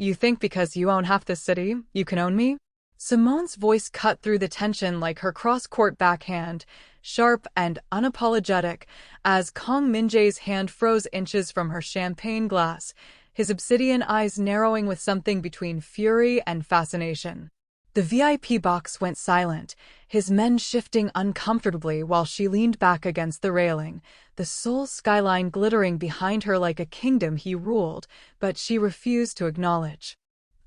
You think because you own half the city, you can own me? Simone's voice cut through the tension like her cross-court backhand, sharp and unapologetic, as Kong Min-jae's hand froze inches from her champagne glass, his obsidian eyes narrowing with something between fury and fascination. The VIP box went silent, his men shifting uncomfortably while she leaned back against the railing, the Seoul skyline glittering behind her like a kingdom he ruled, but she refused to acknowledge.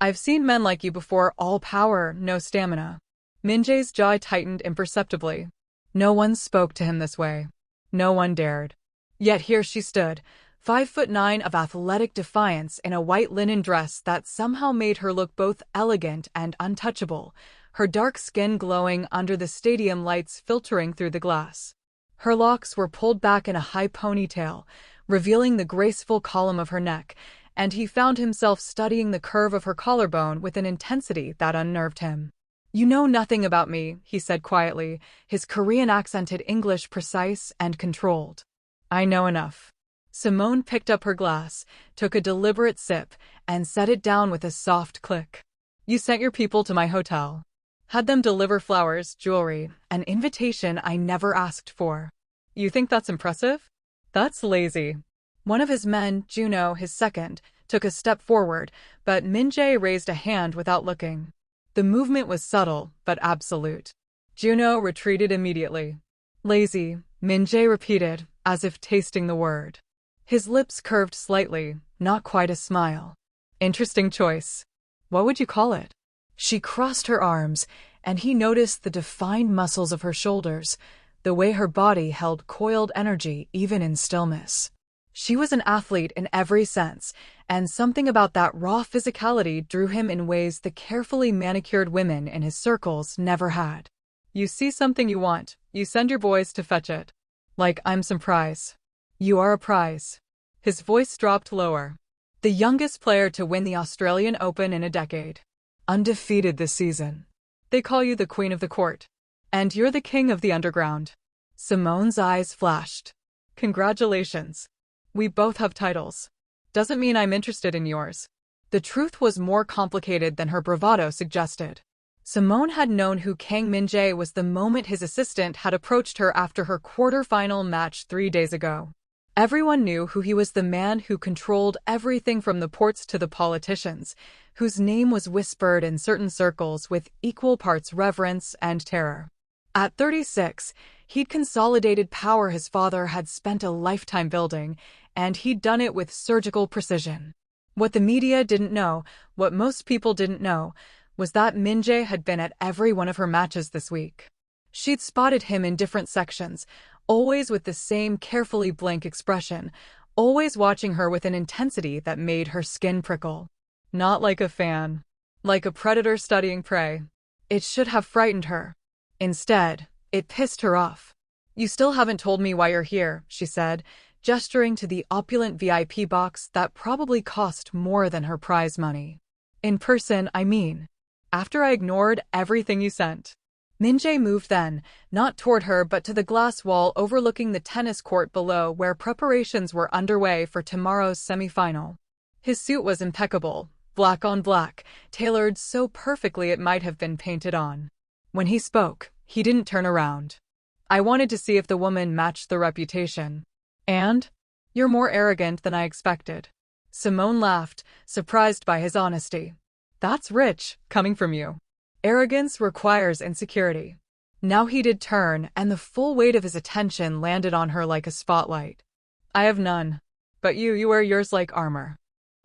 I've seen men like you before, all power, no stamina. Min-jae's jaw tightened imperceptibly. No one spoke to him this way. No one dared. Yet here she stood, 5'9" of athletic defiance in a white linen dress that somehow made her look both elegant and untouchable, her dark skin glowing under the stadium lights filtering through the glass. Her locks were pulled back in a high ponytail, revealing the graceful column of her neck, and he found himself studying the curve of her collarbone with an intensity that unnerved him. You know nothing about me, he said quietly, his Korean-accented English precise and controlled. I know enough. Simone picked up her glass, took a deliberate sip, and set it down with a soft click. You sent your people to my hotel. Had them deliver flowers, jewelry, an invitation I never asked for. You think that's impressive? That's lazy. One of his men, Juno, his second, took a step forward, but Min-jae raised a hand without looking. The movement was subtle, but absolute. Juno retreated immediately. Lazy, Min-jae repeated, as if tasting the word. His lips curved slightly, not quite a smile. Interesting choice. What would you call it? She crossed her arms, and he noticed the defined muscles of her shoulders, the way her body held coiled energy even in stillness. She was an athlete in every sense, and something about that raw physicality drew him in ways the carefully manicured women in his circles never had. You see something you want, you send your boys to fetch it. Like I'm some prize. You are a prize. His voice dropped lower. The youngest player to win the Australian Open in a decade. Undefeated this season. They call you the queen of the court. And you're the king of the underground. Simone's eyes flashed. Congratulations. We both have titles. Doesn't mean I'm interested in yours. The truth was more complicated than her bravado suggested. Simone had known who Kang Min-jae was the moment his assistant had approached her after her quarter-final match 3 days ago. Everyone knew who he was, the man who controlled everything from the ports to the politicians, whose name was whispered in certain circles with equal parts reverence and terror. At 36, he'd consolidated power his father had spent a lifetime building, and he'd done it with surgical precision. What the media didn't know, what most people didn't know, was that Min-jae had been at every one of her matches this week. She'd spotted him in different sections, always with the same carefully blank expression, always watching her with an intensity that made her skin prickle. Not like a fan. Like a predator studying prey. It should have frightened her. Instead, it pissed her off. You still haven't told me why you're here, she said, gesturing to the opulent VIP box that probably cost more than her prize money. In person, I mean. After I ignored everything you sent. Min-jae moved then, not toward her but to the glass wall overlooking the tennis court below where preparations were underway for tomorrow's semifinal. His suit was impeccable, black on black, tailored so perfectly it might have been painted on. When he spoke, he didn't turn around. I wanted to see if the woman matched the reputation. And? You're more arrogant than I expected. Simone laughed, surprised by his honesty. That's rich, coming from you. Arrogance requires insecurity. Now he did turn, and the full weight of his attention landed on her like a spotlight. I have none. But you wear yours like armor.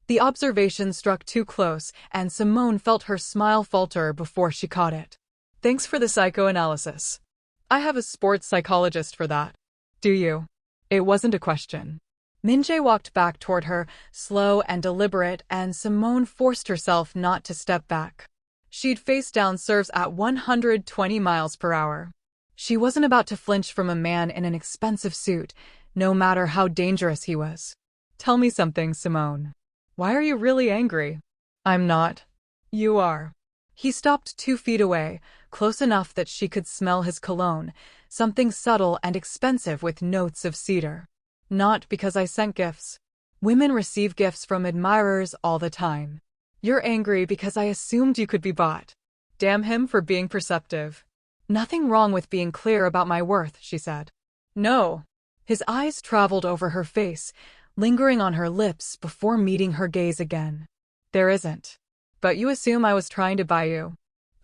The observation struck too close, and Simone felt her smile falter before she caught it. Thanks for the psychoanalysis. I have a sports psychologist for that. Do you? It wasn't a question. Min-jae walked back toward her, slow and deliberate, and Simone forced herself not to step back. She'd face down serves at 120 miles per hour. She wasn't about to flinch from a man in an expensive suit, no matter how dangerous he was. Tell me something, Simone. Why are you really angry? I'm not. You are. He stopped 2 feet away, close enough that she could smell his cologne, something subtle and expensive with notes of cedar. Not because I sent gifts. Women receive gifts from admirers all the time. You're angry because I assumed you could be bought. Damn him for being perceptive. Nothing wrong with being clear about my worth, she said. No. His eyes traveled over her face, lingering on her lips before meeting her gaze again. There isn't. But you assume I was trying to buy you.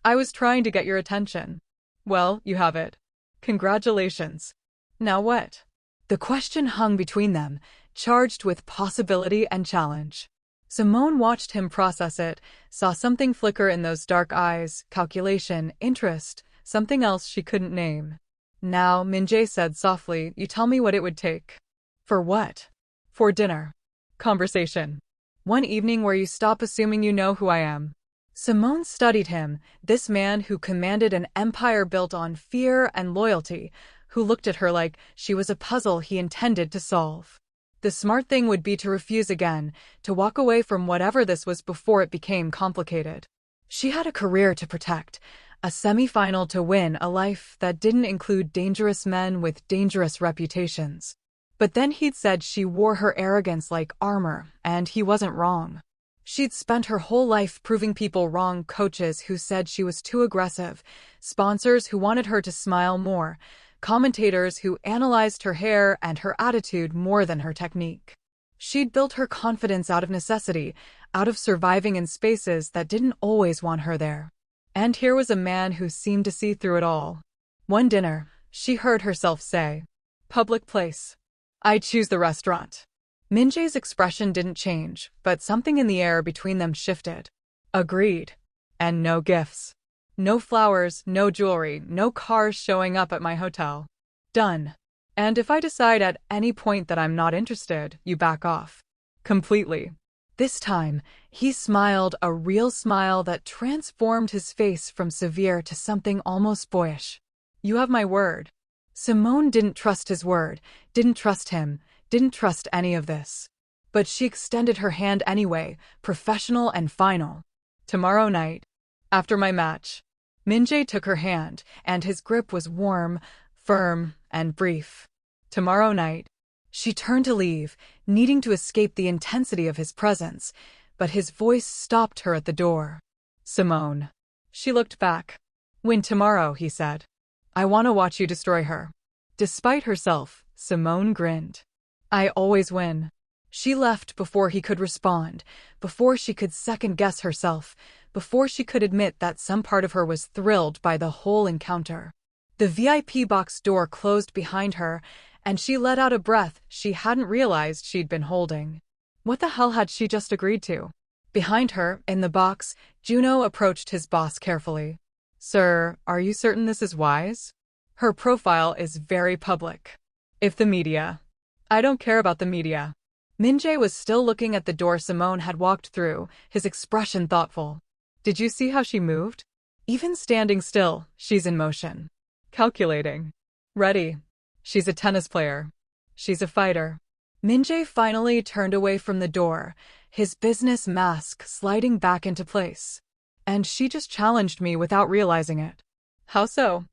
I was trying to get your attention. Well, you have it. Congratulations. Now what? The question hung between them, charged with possibility and challenge. Simone watched him process it, saw something flicker in those dark eyes, calculation, interest, something else she couldn't name. Now, Min-jae said softly, you tell me what it would take. For what? For dinner. Conversation. One evening where you stop assuming you know who I am. Simone studied him, this man who commanded an empire built on fear and loyalty, who looked at her like she was a puzzle he intended to solve. The smart thing would be to refuse again, to walk away from whatever this was before it became complicated. She had a career to protect, a semi-final to win, a life that didn't include dangerous men with dangerous reputations. But then he'd said she wore her arrogance like armor, and he wasn't wrong. She'd spent her whole life proving people wrong, coaches who said she was too aggressive, sponsors who wanted her to smile more, commentators who analyzed her hair and her attitude more than her technique. She'd built her confidence out of necessity, out of surviving in spaces that didn't always want her there. And here was a man who seemed to see through it all. One dinner, she heard herself say, "Public place. I choose the restaurant." Min-jae's expression didn't change, but something in the air between them shifted. Agreed. And no gifts. No flowers, no jewelry, no cars showing up at my hotel. Done. And if I decide at any point that I'm not interested, you back off. Completely. This time, he smiled, a real smile that transformed his face from severe to something almost boyish. You have my word. Simone didn't trust his word, didn't trust him, didn't trust any of this. But she extended her hand anyway, professional and final. Tomorrow night, after my match. Min-jae took her hand, and his grip was warm, firm, and brief. Tomorrow night. She turned to leave, needing to escape the intensity of his presence, but his voice stopped her at the door. Simone. She looked back. Win tomorrow, he said. I want to watch you destroy her. Despite herself, Simone grinned. I always win. She left before he could respond, before she could second-guess herself, before she could admit that some part of her was thrilled by the whole encounter. The VIP box door closed behind her, and she let out a breath she hadn't realized she'd been holding. What the hell had she just agreed to? Behind her, in the box, Juno approached his boss carefully. Sir, are you certain this is wise? Her profile is very public. If the media. I don't care about the media. Min-jae was still looking at the door Simone had walked through, his expression thoughtful. Did you see how she moved? Even standing still, she's in motion. Calculating. Ready. She's a tennis player. She's a fighter. Min-jae finally turned away from the door, his business mask sliding back into place. And she just challenged me without realizing it. How so?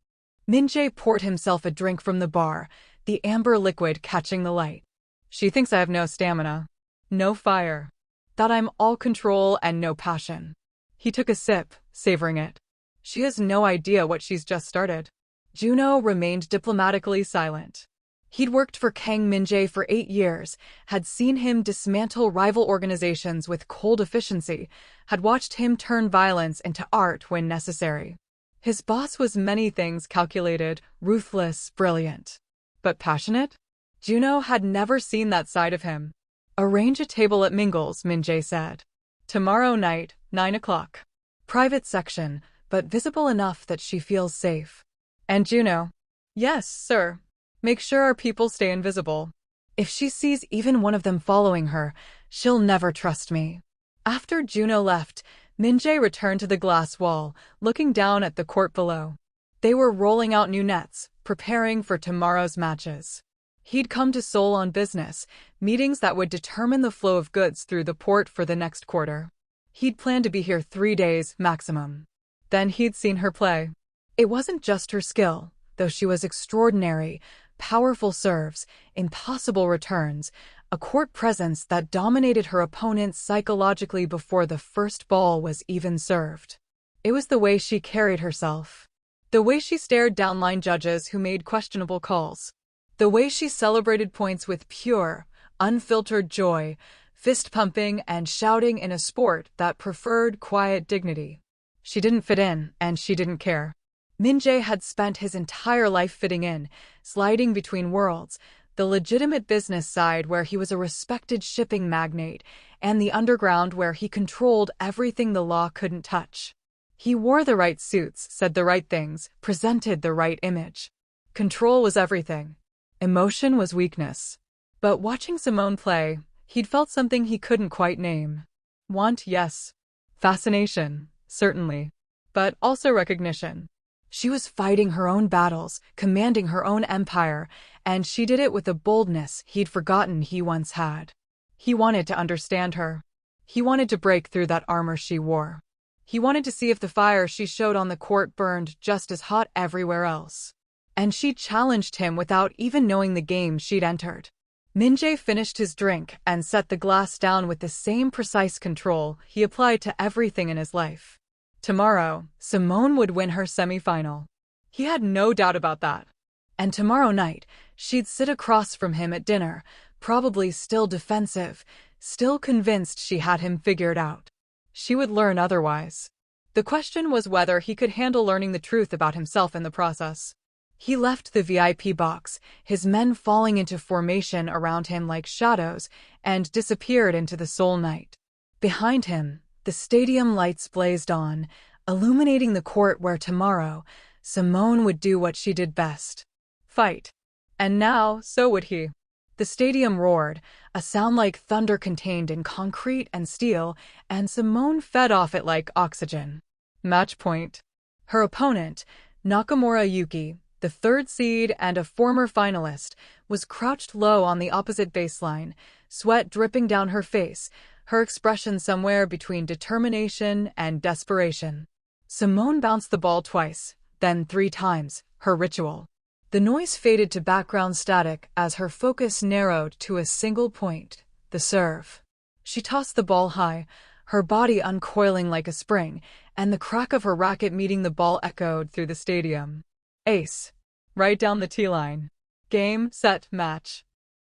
Min-jae poured himself a drink from the bar, the amber liquid catching the light. She thinks I have no stamina, no fire, that I'm all control and no passion. He took a sip, savoring it. She has no idea what she's just started. Juno remained diplomatically silent. He'd worked for Kang Min-jae for 8 years, had seen him dismantle rival organizations with cold efficiency, had watched him turn violence into art when necessary. His boss was many things: calculated, ruthless, brilliant. But passionate? Juno had never seen that side of him. Arrange a table at Mingle's, Min-jae said. Tomorrow night, 9 o'clock. Private section, but visible enough that she feels safe. And Juno? Yes, sir. Make sure our people stay invisible. If she sees even one of them following her, she'll never trust me. After Juno left, Min-jae returned to the glass wall, looking down at the court below. They were rolling out new nets, preparing for tomorrow's matches. He'd come to Seoul on business, meetings that would determine the flow of goods through the port for the next quarter. He'd planned to be here 3 days, maximum. Then he'd seen her play. It wasn't just her skill, though she was extraordinary, powerful serves, impossible returns, a court presence that dominated her opponents psychologically before the first ball was even served. It was the way she carried herself. The way she stared down line judges who made questionable calls. The way she celebrated points with pure, unfiltered joy, fist-pumping and shouting in a sport that preferred quiet dignity. She didn't fit in, and she didn't care. Min-jae had spent his entire life fitting in, sliding between worlds, the legitimate business side where he was a respected shipping magnate, and the underground where he controlled everything the law couldn't touch. He wore the right suits, said the right things, presented the right image. Control was everything. Emotion was weakness. But watching Simone play, he'd felt something he couldn't quite name. Want, yes. Fascination, certainly. But also recognition. She was fighting her own battles, commanding her own empire, and she did it with a boldness he'd forgotten he once had. He wanted to understand her. He wanted to break through that armor she wore. He wanted to see if the fire she showed on the court burned just as hot everywhere else. And she challenged him without even knowing the game she'd entered. Min-jae finished his drink and set the glass down with the same precise control he applied to everything in his life. Tomorrow, Simone would win her semi-final. He had no doubt about that. And tomorrow night, she'd sit across from him at dinner, probably still defensive, still convinced she had him figured out. She would learn otherwise. The question was whether he could handle learning the truth about himself in the process. He left the VIP box, his men falling into formation around him like shadows, and disappeared into the Seoul night. Behind him, the stadium lights blazed on, illuminating the court where tomorrow, Simone would do what she did best. Fight. And now, so would he. The stadium roared, a sound like thunder contained in concrete and steel, and Simone fed off it like oxygen. Match point. Her opponent, Nakamura Yuki, the third seed and a former finalist, was crouched low on the opposite baseline, sweat dripping down her face, her expression somewhere between determination and desperation. Simone bounced the ball twice, then 3 times, her ritual. The noise faded to background static as her focus narrowed to a single point, the serve. She tossed the ball high, her body uncoiling like a spring, and the crack of her racket meeting the ball echoed through the stadium. Ace. Right down the T-line. Game, set, match.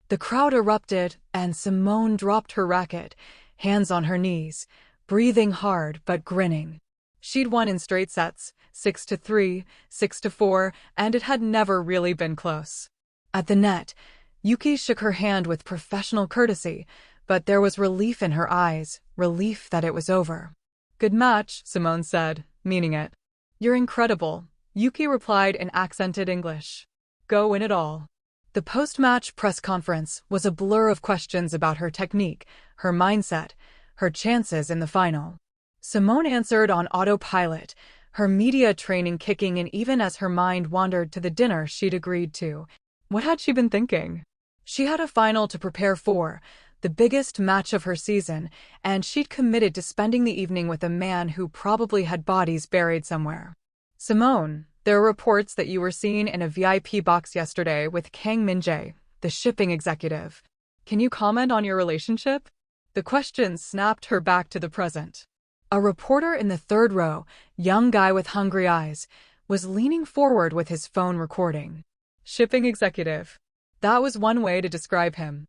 The crowd erupted, and Simone dropped her racket, hands on her knees, breathing hard but grinning. She'd won in straight sets, 6-3, 6-4, and it had never really been close. At the net, Yuki shook her hand with professional courtesy, but there was relief in her eyes, relief that it was over. Good match, Simone said, meaning it. You're incredible, Yuki replied in accented English. Go win it all. The post-match press conference was a blur of questions about her technique, her mindset, her chances in the final. Simone answered on autopilot, her media training kicking in even as her mind wandered to the dinner she'd agreed to. What had she been thinking? She had a final to prepare for, the biggest match of her season, and she'd committed to spending the evening with a man who probably had bodies buried somewhere. Simone, there are reports that you were seen in a VIP box yesterday with Kang Min-jae, the shipping executive. Can you comment on your relationship? The question snapped her back to the present. A reporter in the third row, young guy with hungry eyes, was leaning forward with his phone recording. Shipping executive. That was one way to describe him.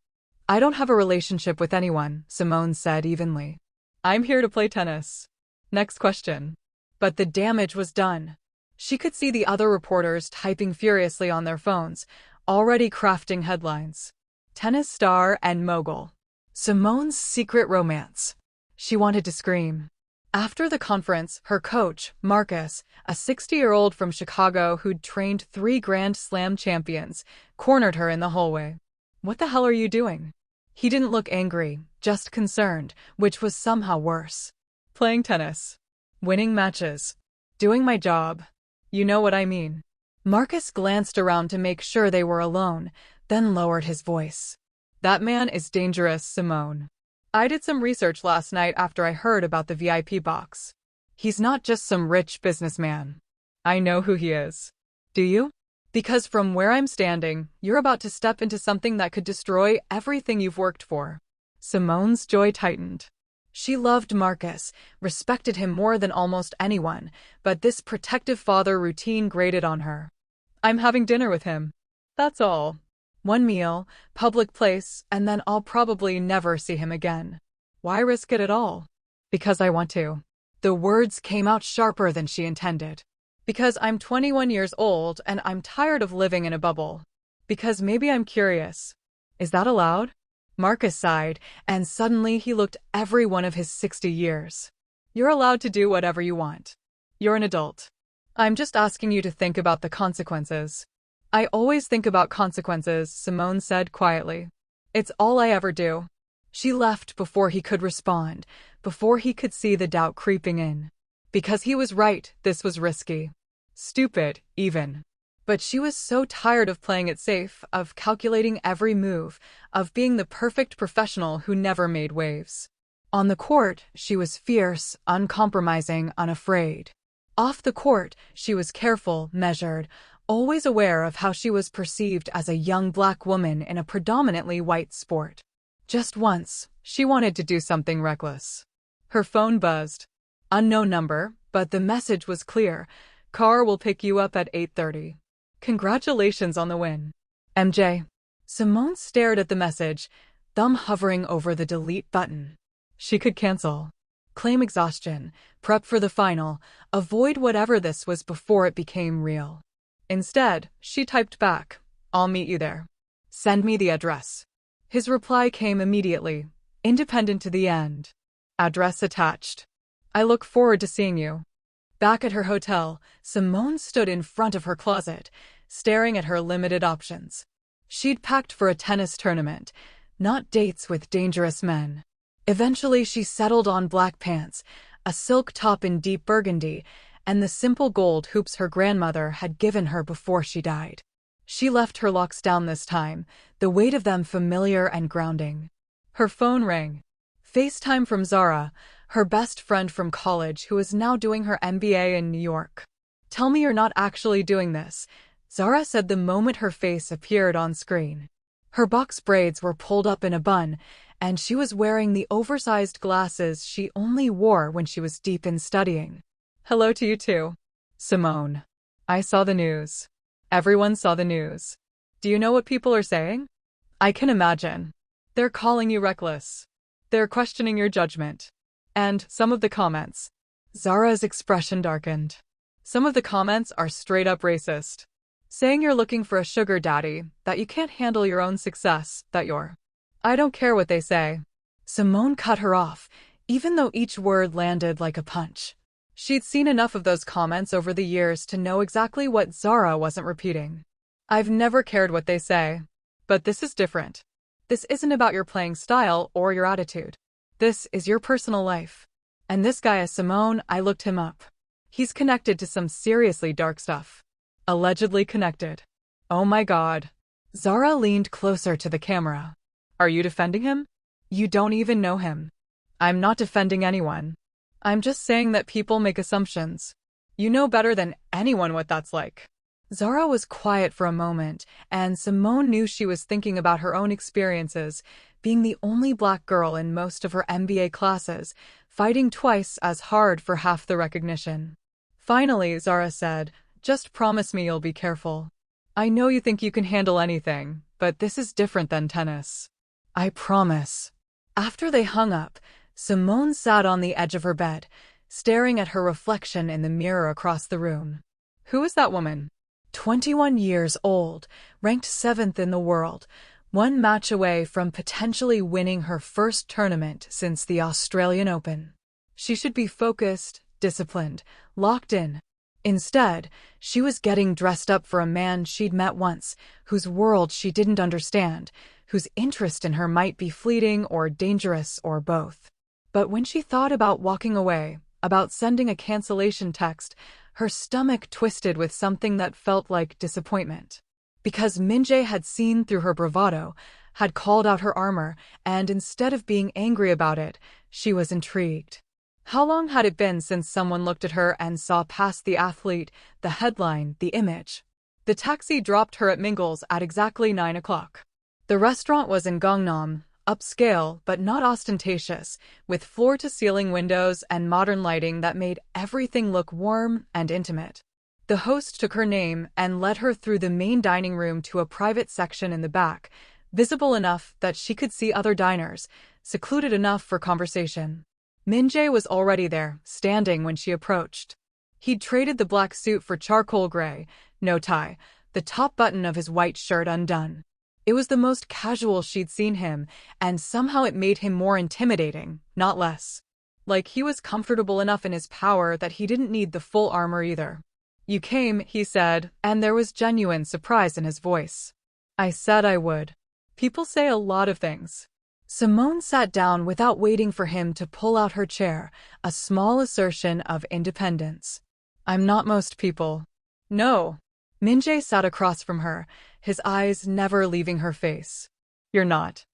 I don't have a relationship with anyone, Simone said evenly. I'm here to play tennis. Next question. But the damage was done. She could see the other reporters typing furiously on their phones, already crafting headlines. Tennis star and mogul. Simone's secret romance. She wanted to scream. After the conference, her coach, Marcus, a 60-year-old from Chicago who'd trained 3 Grand Slam champions, cornered her in the hallway. What the hell are you doing? He didn't look angry, just concerned, which was somehow worse. Playing tennis. Winning matches. Doing my job. You know what I mean. Marcus glanced around to make sure they were alone, then lowered his voice. That man is dangerous, Simone. I did some research last night after I heard about the VIP box. He's not just some rich businessman. I know who he is. Do you? Because from where I'm standing, you're about to step into something that could destroy everything you've worked for. Simone's joy tightened. She loved Marcus, respected him more than almost anyone, but this protective father routine grated on her. I'm having dinner with him. That's all. One meal, public place, and then I'll probably never see him again. Why risk it at all? Because I want to. The words came out sharper than she intended. Because I'm 21 years old and I'm tired of living in a bubble. Because maybe I'm curious. Is that allowed? Marcus sighed, and suddenly he looked every one of his 60 years. You're allowed to do whatever you want. You're an adult. I'm just asking you to think about the consequences. I always think about consequences, Simone said quietly. It's all I ever do. She left before he could respond, before he could see the doubt creeping in. Because he was right, this was risky. Stupid, even. But she was so tired of playing it safe, of calculating every move, of being the perfect professional who never made waves. On the court, she was fierce, uncompromising, unafraid. Off the court, she was careful, measured, always aware of how she was perceived as a young black woman in a predominantly white sport. Just once, she wanted to do something reckless. Her phone buzzed. Unknown number, but the message was clear. Car will pick you up at 8:30. Congratulations on the win. MJ. Simone stared at the message, thumb hovering over the delete button. She could cancel. Claim exhaustion, prep for the final, avoid whatever this was before it became real. Instead, she typed back, I'll meet you there. Send me the address. His reply came immediately, independent to the end. Address attached. I look forward to seeing you. Back at her hotel, Simone stood in front of her closet, staring at her limited options. She'd packed for a tennis tournament, not dates with dangerous men. Eventually, she settled on black pants, a silk top in deep burgundy, and the simple gold hoops her grandmother had given her before she died. She left her locks down this time, the weight of them familiar and grounding. Her phone rang. FaceTime from Zara, her best friend from college who is now doing her MBA in New York. Tell me you're not actually doing this, Zara said the moment her face appeared on screen. Her box braids were pulled up in a bun, and she was wearing the oversized glasses she only wore when she was deep in studying. Hello to you too, Simone. I saw the news. Everyone saw the news. Do you know what people are saying? I can imagine. They're calling you reckless. They're questioning your judgment. And some of the comments. Zara's expression darkened. Some of the comments are straight up racist. Saying you're looking for a sugar daddy, that you can't handle your own success, that you're. I don't care what they say. Simone cut her off, even though each word landed like a punch. She'd seen enough of those comments over the years to know exactly what Zara wasn't repeating. I've never cared what they say. But this is different. This isn't about your playing style or your attitude. This is your personal life. And this guy is Simone, I looked him up. He's connected to some seriously dark stuff. Allegedly connected. Oh my God. Zara leaned closer to the camera. Are you defending him? You don't even know him. I'm not defending anyone. I'm just saying that people make assumptions. You know better than anyone what that's like. Zara was quiet for a moment, and Simone knew she was thinking about her own experiences, being the only black girl in most of her MBA classes, fighting twice as hard for half the recognition. Finally, Zara said, just promise me you'll be careful. I know you think you can handle anything, but this is different than tennis. I promise. After they hung up, Simone sat on the edge of her bed, staring at her reflection in the mirror across the room. Who is that woman? 21 years old, ranked 7th in the world, one match away from potentially winning her first tournament since the Australian Open. She should be focused, disciplined, locked in. Instead, she was getting dressed up for a man she'd met once, whose world she didn't understand, whose interest in her might be fleeting or dangerous or both. But when she thought about walking away, about sending a cancellation text, her stomach twisted with something that felt like disappointment. Because Minjae had seen through her bravado, had called out her armor, and instead of being angry about it, she was intrigued. How long had it been since someone looked at her and saw past the athlete, the headline, the image? The taxi dropped her at Mingle's at exactly 9 o'clock. The restaurant was in Gangnam, upscale but not ostentatious, with floor-to-ceiling windows and modern lighting that made everything look warm and intimate. The host took her name and led her through the main dining room to a private section in the back, visible enough that she could see other diners, secluded enough for conversation. Min-jae was already there, standing when she approached. He'd traded the black suit for charcoal gray, no tie, the top button of his white shirt undone. It was the most casual she'd seen him, and somehow it made him more intimidating, not less. Like he was comfortable enough in his power that he didn't need the full armor either. "You came," he said, and there was genuine surprise in his voice. "I said I would. People say a lot of things." Simone sat down without waiting for him to pull out her chair, a small assertion of independence. "I'm not most people." "No." Min-jae sat across from her, his eyes never leaving her face. "You're not."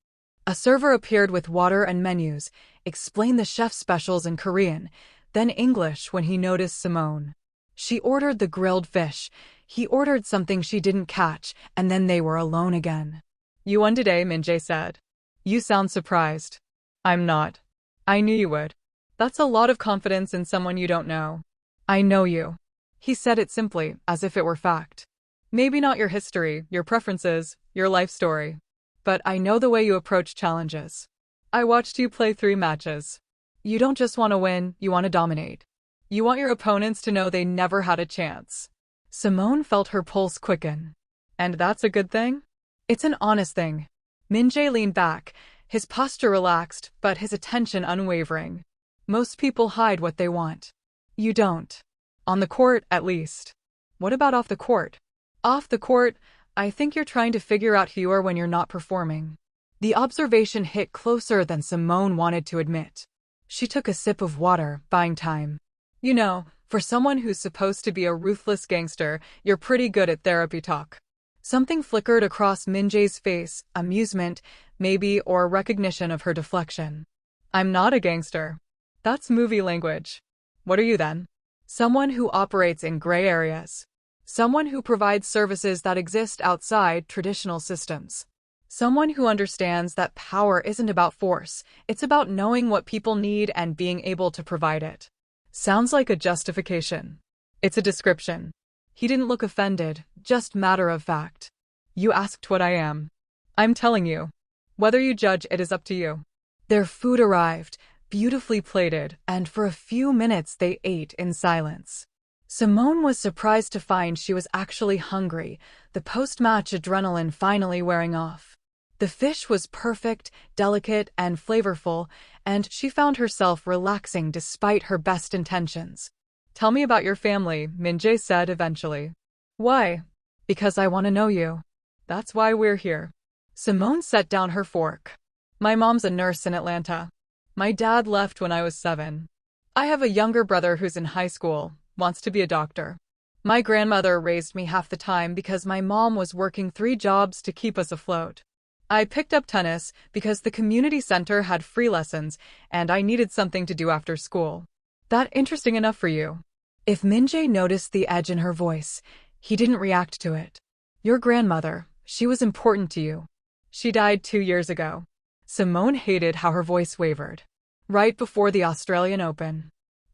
A server appeared with water and menus, explained the chef's specials in Korean, then English when he noticed Simone. She ordered the grilled fish, he ordered something she didn't catch, and then they were alone again. "You won today," Min-jae said. "You sound surprised." "I'm not. I knew you would." "That's a lot of confidence in someone you don't know." "I know you." He said it simply, as if it were fact. "Maybe not your history, your preferences, your life story. But I know the way you approach challenges. I watched you play 3 matches. You don't just want to win, you want to dominate. You want your opponents to know they never had a chance." Simone felt her pulse quicken. "And that's a good thing?" "It's an honest thing." Min-jae leaned back, his posture relaxed, but his attention unwavering. "Most people hide what they want. You don't. On the court, at least." "What about off the court?" "Off the court, I think you're trying to figure out who you are when you're not performing." The observation hit closer than Simone wanted to admit. She took a sip of water, buying time. "You know, for someone who's supposed to be a ruthless gangster, you're pretty good at therapy talk." Something flickered across Min-jae's face, amusement, maybe, or recognition of her deflection. "I'm not a gangster. That's movie language." "What are you then?" "Someone who operates in gray areas. Someone who provides services that exist outside traditional systems. Someone who understands that power isn't about force, it's about knowing what people need and being able to provide it." Sounds like a justification. It's a description. He didn't look offended, just matter of fact. "You asked what I am. I'm telling you. Whether you judge it is up to you." Their food arrived, beautifully plated, and for a few minutes they ate in silence. Simone was surprised to find she was actually hungry, the post-match adrenaline finally wearing off. The fish was perfect, delicate, and flavorful, and she found herself relaxing despite her best intentions. "Tell me about your family," Min-jae said eventually. "Why?" "Because I want to know you." "That's why we're here." Simone set down her fork. "My mom's a nurse in Atlanta. My dad left when I was 7. I have a younger brother who's in high school, wants to be a doctor. My grandmother raised me half the time because my mom was working 3 jobs to keep us afloat. I picked up tennis because the community center had free lessons and I needed something to do after school." "That interesting enough for you?" If Min-jae noticed the edge in her voice, he didn't react to it. "Your grandmother, she was important to you." "She died 2 years ago." Simone hated how her voice wavered. "Right before the Australian Open.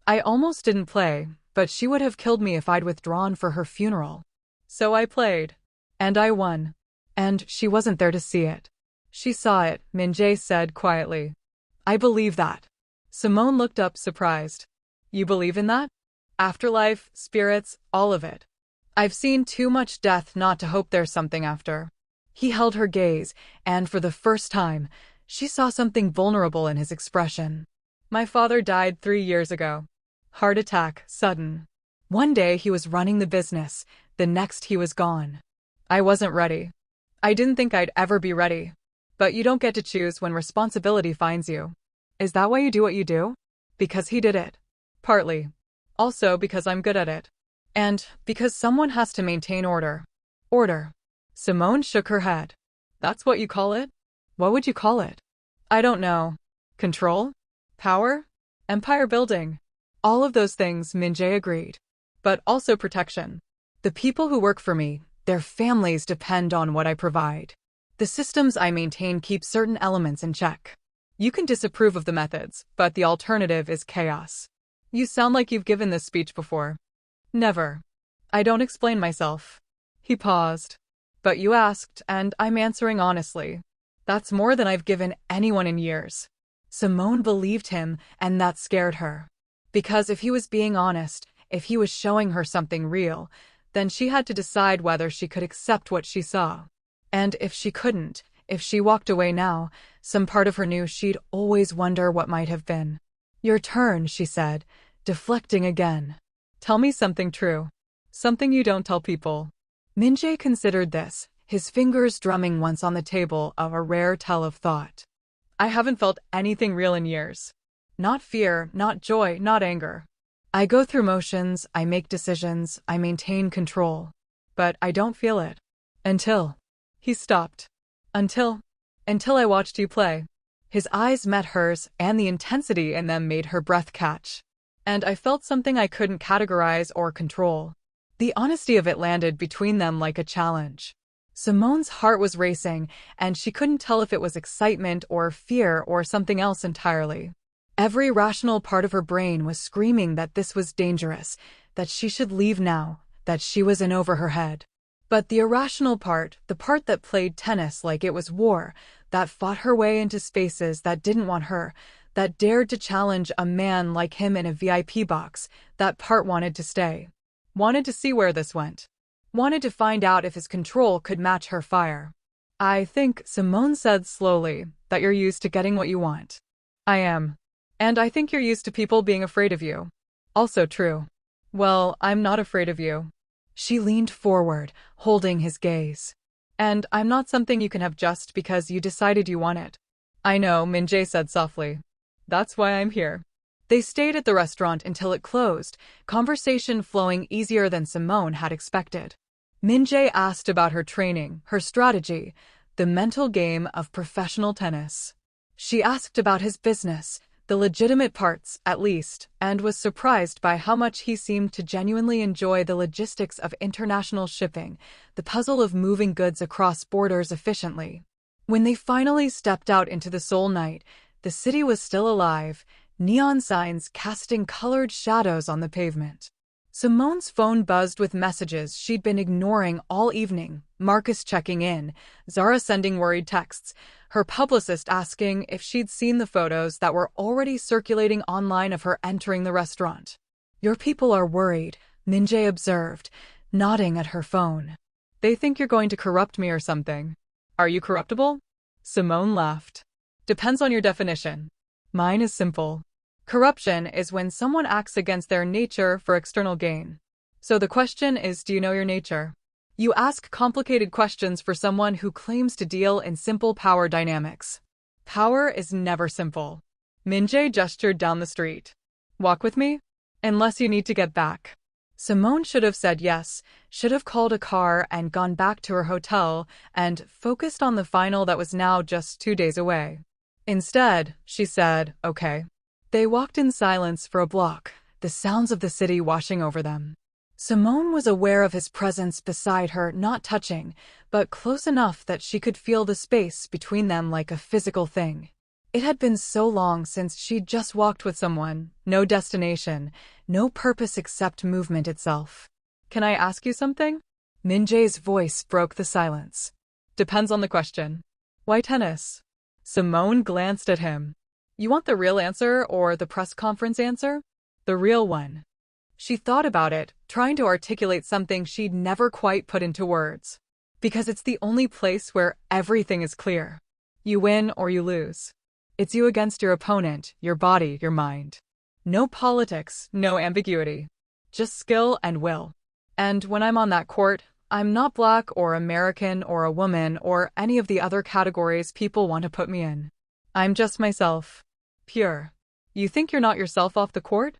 I almost didn't play, but she would have killed me if I'd withdrawn for her funeral. So I played. And I won. And she wasn't there to see it." "She saw it," Min-jae said quietly. "I believe that." Simone looked up surprised. "You believe in that? Afterlife, spirits, all of it?" "I've seen too much death not to hope there's something after." He held her gaze, and for the first time, she saw something vulnerable in his expression. "My father died 3 years ago. Heart attack, sudden. One day he was running the business, the next he was gone. I wasn't ready. I didn't think I'd ever be ready. But you don't get to choose when responsibility finds you." "Is that why you do what you do?" "Because he did it. Partly. Also because I'm good at it. And because someone has to maintain order." "Order." Simone shook her head. "That's what you call it?" "What would you call it?" "I don't know. Control? Power? Empire building?" "All of those things," Min-jae agreed. "But also protection. The people who work for me, Their families depend on what I provide. The systems I maintain keep certain elements in check. You can disapprove of the methods, but the alternative is chaos. You sound like you've given this speech before. Never. I don't explain myself. He paused. But you asked, and I'm answering honestly. That's more than I've given anyone in years. Simone believed him, and that scared her. Because if he was being honest, if he was showing her something real, then she had to decide whether she could accept what she saw. And if she couldn't, if she walked away now, some part of her knew she'd always wonder what might have been. Your turn, she said, deflecting again. Tell me something true. Something you don't tell people. Min-jae considered this, his fingers drumming once on the table of a rare tell of thought. I haven't felt anything real in years. Not fear, not joy, not anger. I go through motions, I make decisions, I maintain control. But I don't feel it. Until. He stopped. Until I watched you play. His eyes met hers, and the intensity in them made her breath catch. And I felt something I couldn't categorize or control. The honesty of it landed between them like a challenge. Simone's heart was racing, and she couldn't tell if it was excitement or fear or something else entirely. Every rational part of her brain was screaming that this was dangerous, that she should leave now, that she was in over her head. But the irrational part, the part that played tennis like it was war, that fought her way into spaces that didn't want her, that dared to challenge a man like him in a VIP box, that part wanted to stay. Wanted to see where this went. Wanted to find out if his control could match her fire. I think, Simone said slowly, that you're used to getting what you want. I am. And I think you're used to people being afraid of you. Also true. Well, I'm not afraid of you. She leaned forward, holding his gaze. And I'm not something you can have just because you decided you want it. I know, Min-jae said softly. That's why I'm here. They stayed at the restaurant until it closed, conversation flowing easier than Simone had expected. Min-jae asked about her training, her strategy, the mental game of professional tennis. She asked about his business, the legitimate parts, at least, and was surprised by how much he seemed to genuinely enjoy the logistics of international shipping, the puzzle of moving goods across borders efficiently. When they finally stepped out into the Seoul night, the city was still alive, neon signs casting colored shadows on the pavement. Simone's phone buzzed with messages she'd been ignoring all evening, Marcus checking in, Zara sending worried texts, her publicist asking if she'd seen the photos that were already circulating online of her entering the restaurant. Your people are worried, Min-jae observed, nodding at her phone. They think you're going to corrupt me or something. Are you corruptible? Simone laughed. Depends on your definition. Mine is simple. Corruption is when someone acts against their nature for external gain. So the question is, do you know your nature? You ask complicated questions for someone who claims to deal in simple power dynamics. Power is never simple. Min-jae gestured down the street. Walk with me? Unless you need to get back. Simone should have said yes, should have called a car and gone back to her hotel and focused on the final that was now just 2 days away. Instead, she said, okay. They walked in silence for a block, the sounds of the city washing over them. Simone was aware of his presence beside her, not touching, but close enough that she could feel the space between them like a physical thing. It had been so long since she'd just walked with someone, no destination, no purpose except movement itself. Can I ask you something? Min-jae's voice broke the silence. Depends on the question. Why tennis? Simone glanced at him. You want the real answer or the press conference answer? The real one. She thought about it, trying to articulate something she'd never quite put into words. Because it's the only place where everything is clear. You win or you lose. It's you against your opponent, your body, your mind. No politics, no ambiguity. Just skill and will. And when I'm on that court, I'm not black or American or a woman or any of the other categories people want to put me in. I'm just myself. Pure. You think you're not yourself off the court?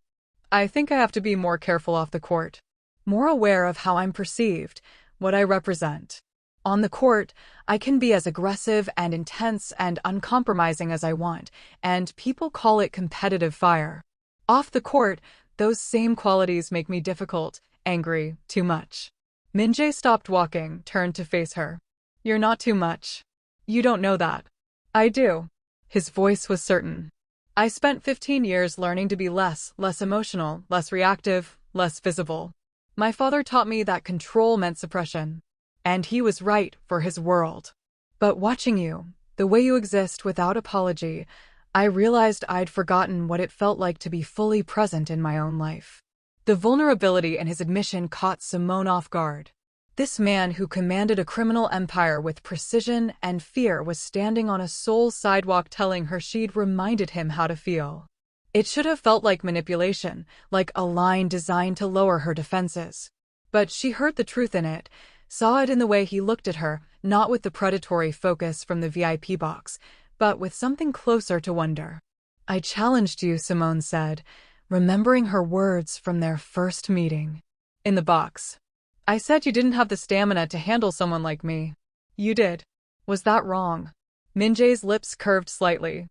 I think I have to be more careful off the court. More aware of how I'm perceived, what I represent. On the court, I can be as aggressive and intense and uncompromising as I want, and people call it competitive fire. Off the court, those same qualities make me difficult, angry, too much. Min-jae stopped walking, turned to face her. You're not too much. You don't know that. I do. His voice was certain. I spent 15 years learning to be less emotional, less reactive, less visible. My father taught me that control meant suppression. And he was right for his world. But watching you, the way you exist without apology, I realized I'd forgotten what it felt like to be fully present in my own life. The vulnerability in his admission caught Simone off guard. This man who commanded a criminal empire with precision and fear was standing on a Seoul sidewalk telling her she'd reminded him how to feel. It should have felt like manipulation, like a line designed to lower her defenses. But she heard the truth in it, saw it in the way he looked at her, not with the predatory focus from the VIP box, but with something closer to wonder. I challenged you, Simone said, remembering her words from their first meeting. In the box. I said you didn't have the stamina to handle someone like me. You did. Was that wrong? Min-jae's lips curved slightly.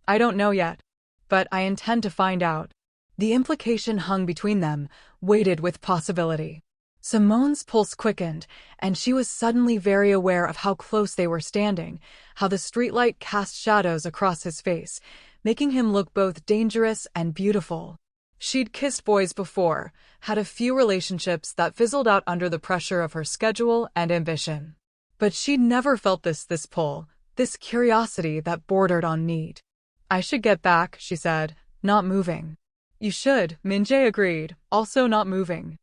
I don't know yet. But I intend to find out. The implication hung between them, weighted with possibility. Simone's pulse quickened, and she was suddenly very aware of how close they were standing, how the streetlight cast shadows across his face, making him look both dangerous and beautiful. She'd kissed boys before, had a few relationships that fizzled out under the pressure of her schedule and ambition. But she'd never felt this pull, this curiosity that bordered on need. I should get back, she said, not moving. You should, Min-jae agreed, also not moving.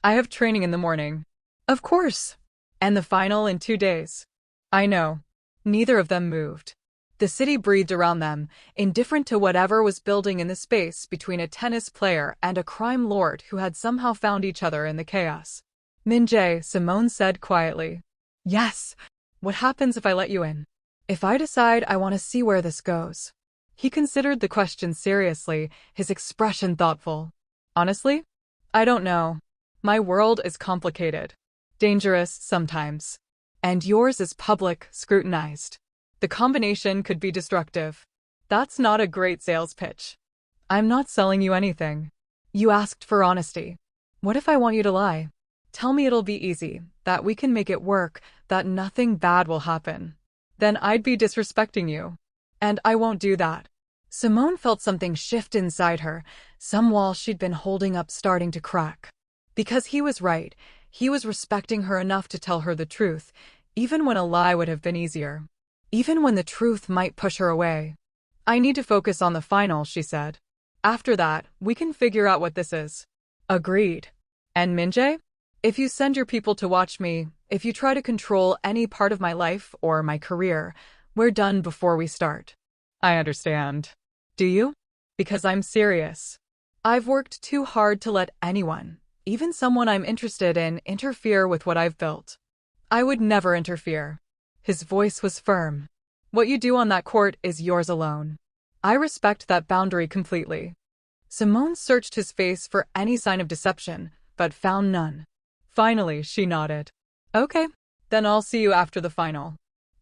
I have training in the morning. Of course. And the final in 2 days. I know. Neither of them moved. The city breathed around them, indifferent to whatever was building in the space between a tennis player and a crime lord who had somehow found each other in the chaos. Min-jae, Simone said quietly. Yes. What happens if I let you in? If I decide I want to see where this goes? He considered the question seriously, his expression thoughtful. Honestly? I don't know. My world is complicated. Dangerous sometimes. And yours is public, scrutinized. The combination could be destructive. That's not a great sales pitch. I'm not selling you anything. You asked for honesty. What if I want you to lie? Tell me it'll be easy, that we can make it work, that nothing bad will happen. Then I'd be disrespecting you. And I won't do that. Simone felt something shift inside her, some wall she'd been holding up starting to crack. Because he was right, he was respecting her enough to tell her the truth, even when a lie would have been easier. Even when the truth might push her away. I need to focus on the final, she said. After that, we can figure out what this is. Agreed. And Min-jae? If you send your people to watch me, if you try to control any part of my life or my career, we're done before we start. I understand. Do you? Because I'm serious. I've worked too hard to let anyone, even someone I'm interested in, interfere with what I've built. I would never interfere. His voice was firm. What you do on that court is yours alone. I respect that boundary completely. Simone searched his face for any sign of deception, but found none. Finally, she nodded. Okay, then I'll see you after the final.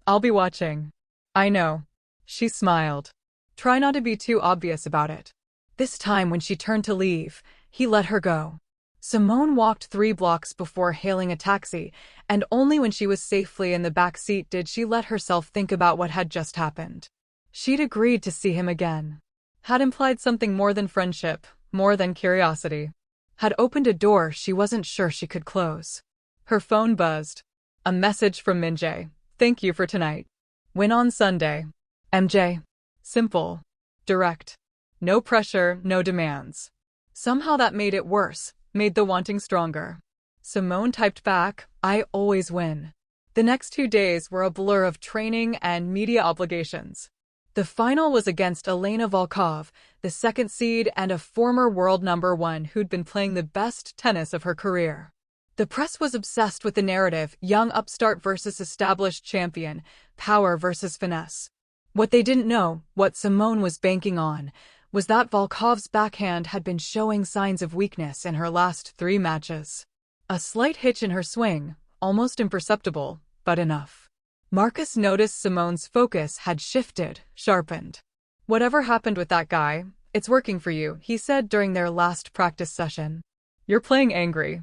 I'll be watching. I know. She smiled. Try not to be too obvious about it. This time when she turned to leave, he let her go. Simone walked 3 blocks before hailing a taxi, and only when she was safely in the back seat did she let herself think about what had just happened. She'd agreed to see him again. Had implied something more than friendship, more than curiosity. Had opened a door she wasn't sure she could close. Her phone buzzed. A message from Min-jae. Thank you for tonight. Win on Sunday. MJ. Simple. Direct. No pressure, no demands. Somehow that made it worse. Made the wanting stronger. Simone typed back, I always win. The next 2 days were a blur of training and media obligations. The final was against Elena Volkov, the second seed and a former world #1 who'd been playing the best tennis of her career. The press was obsessed with the narrative, young upstart versus established champion, power versus finesse. What they didn't know, what Simone was banking on, was that Volkov's backhand had been showing signs of weakness in her last 3 matches. A slight hitch in her swing, almost imperceptible, but enough. Marcus noticed Simone's focus had shifted, sharpened. Whatever happened with that guy, it's working for you, he said during their last practice session. You're playing angry.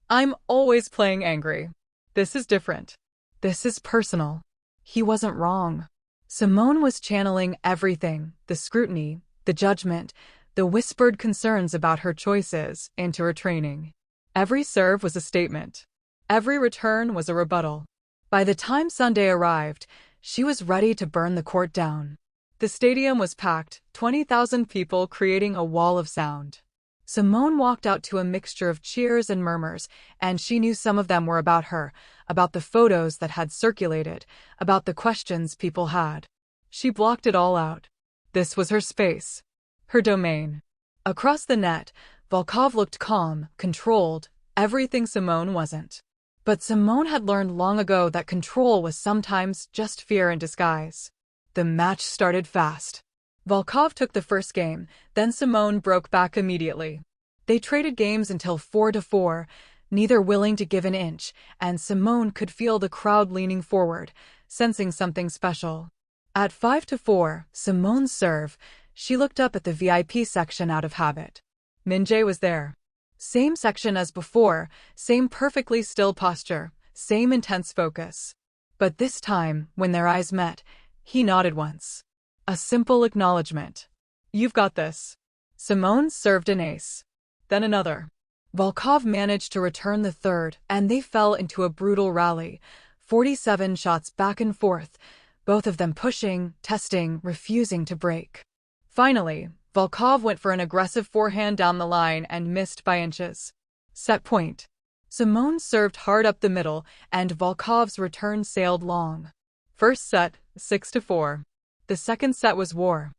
I'm always playing angry. This is different. This is personal. He wasn't wrong. Simone was channeling everything, the scrutiny, the judgment, the whispered concerns about her choices, into her training. Every serve was a statement. Every return was a rebuttal. By the time Sunday arrived, she was ready to burn the court down. The stadium was packed, 20,000 people creating a wall of sound. Simone walked out to a mixture of cheers and murmurs, and she knew some of them were about her, about the photos that had circulated, about the questions people had. She blocked it all out. This was her space, her domain. Across the net, Volkov looked calm, controlled, everything Simone wasn't. But Simone had learned long ago that control was sometimes just fear in disguise. The match started fast. Volkov took the first game, then Simone broke back immediately. They traded games until 4-4, neither willing to give an inch, and Simone could feel the crowd leaning forward, sensing something special. At 5-4, Simone's serve, she looked up at the VIP section out of habit. Min-jae was there. Same section as before, same perfectly still posture, same intense focus. But this time, when their eyes met, he nodded once. A simple acknowledgement. You've got this. Simone served an ace. Then another. Volkov managed to return the third, and they fell into a brutal rally. 47 shots back and forth, both of them pushing, testing, refusing to break. Finally, Volkov went for an aggressive forehand down the line and missed by inches. Set point. Simone served hard up the middle, and Volkov's return sailed long. First set, 6-4. The second set was war.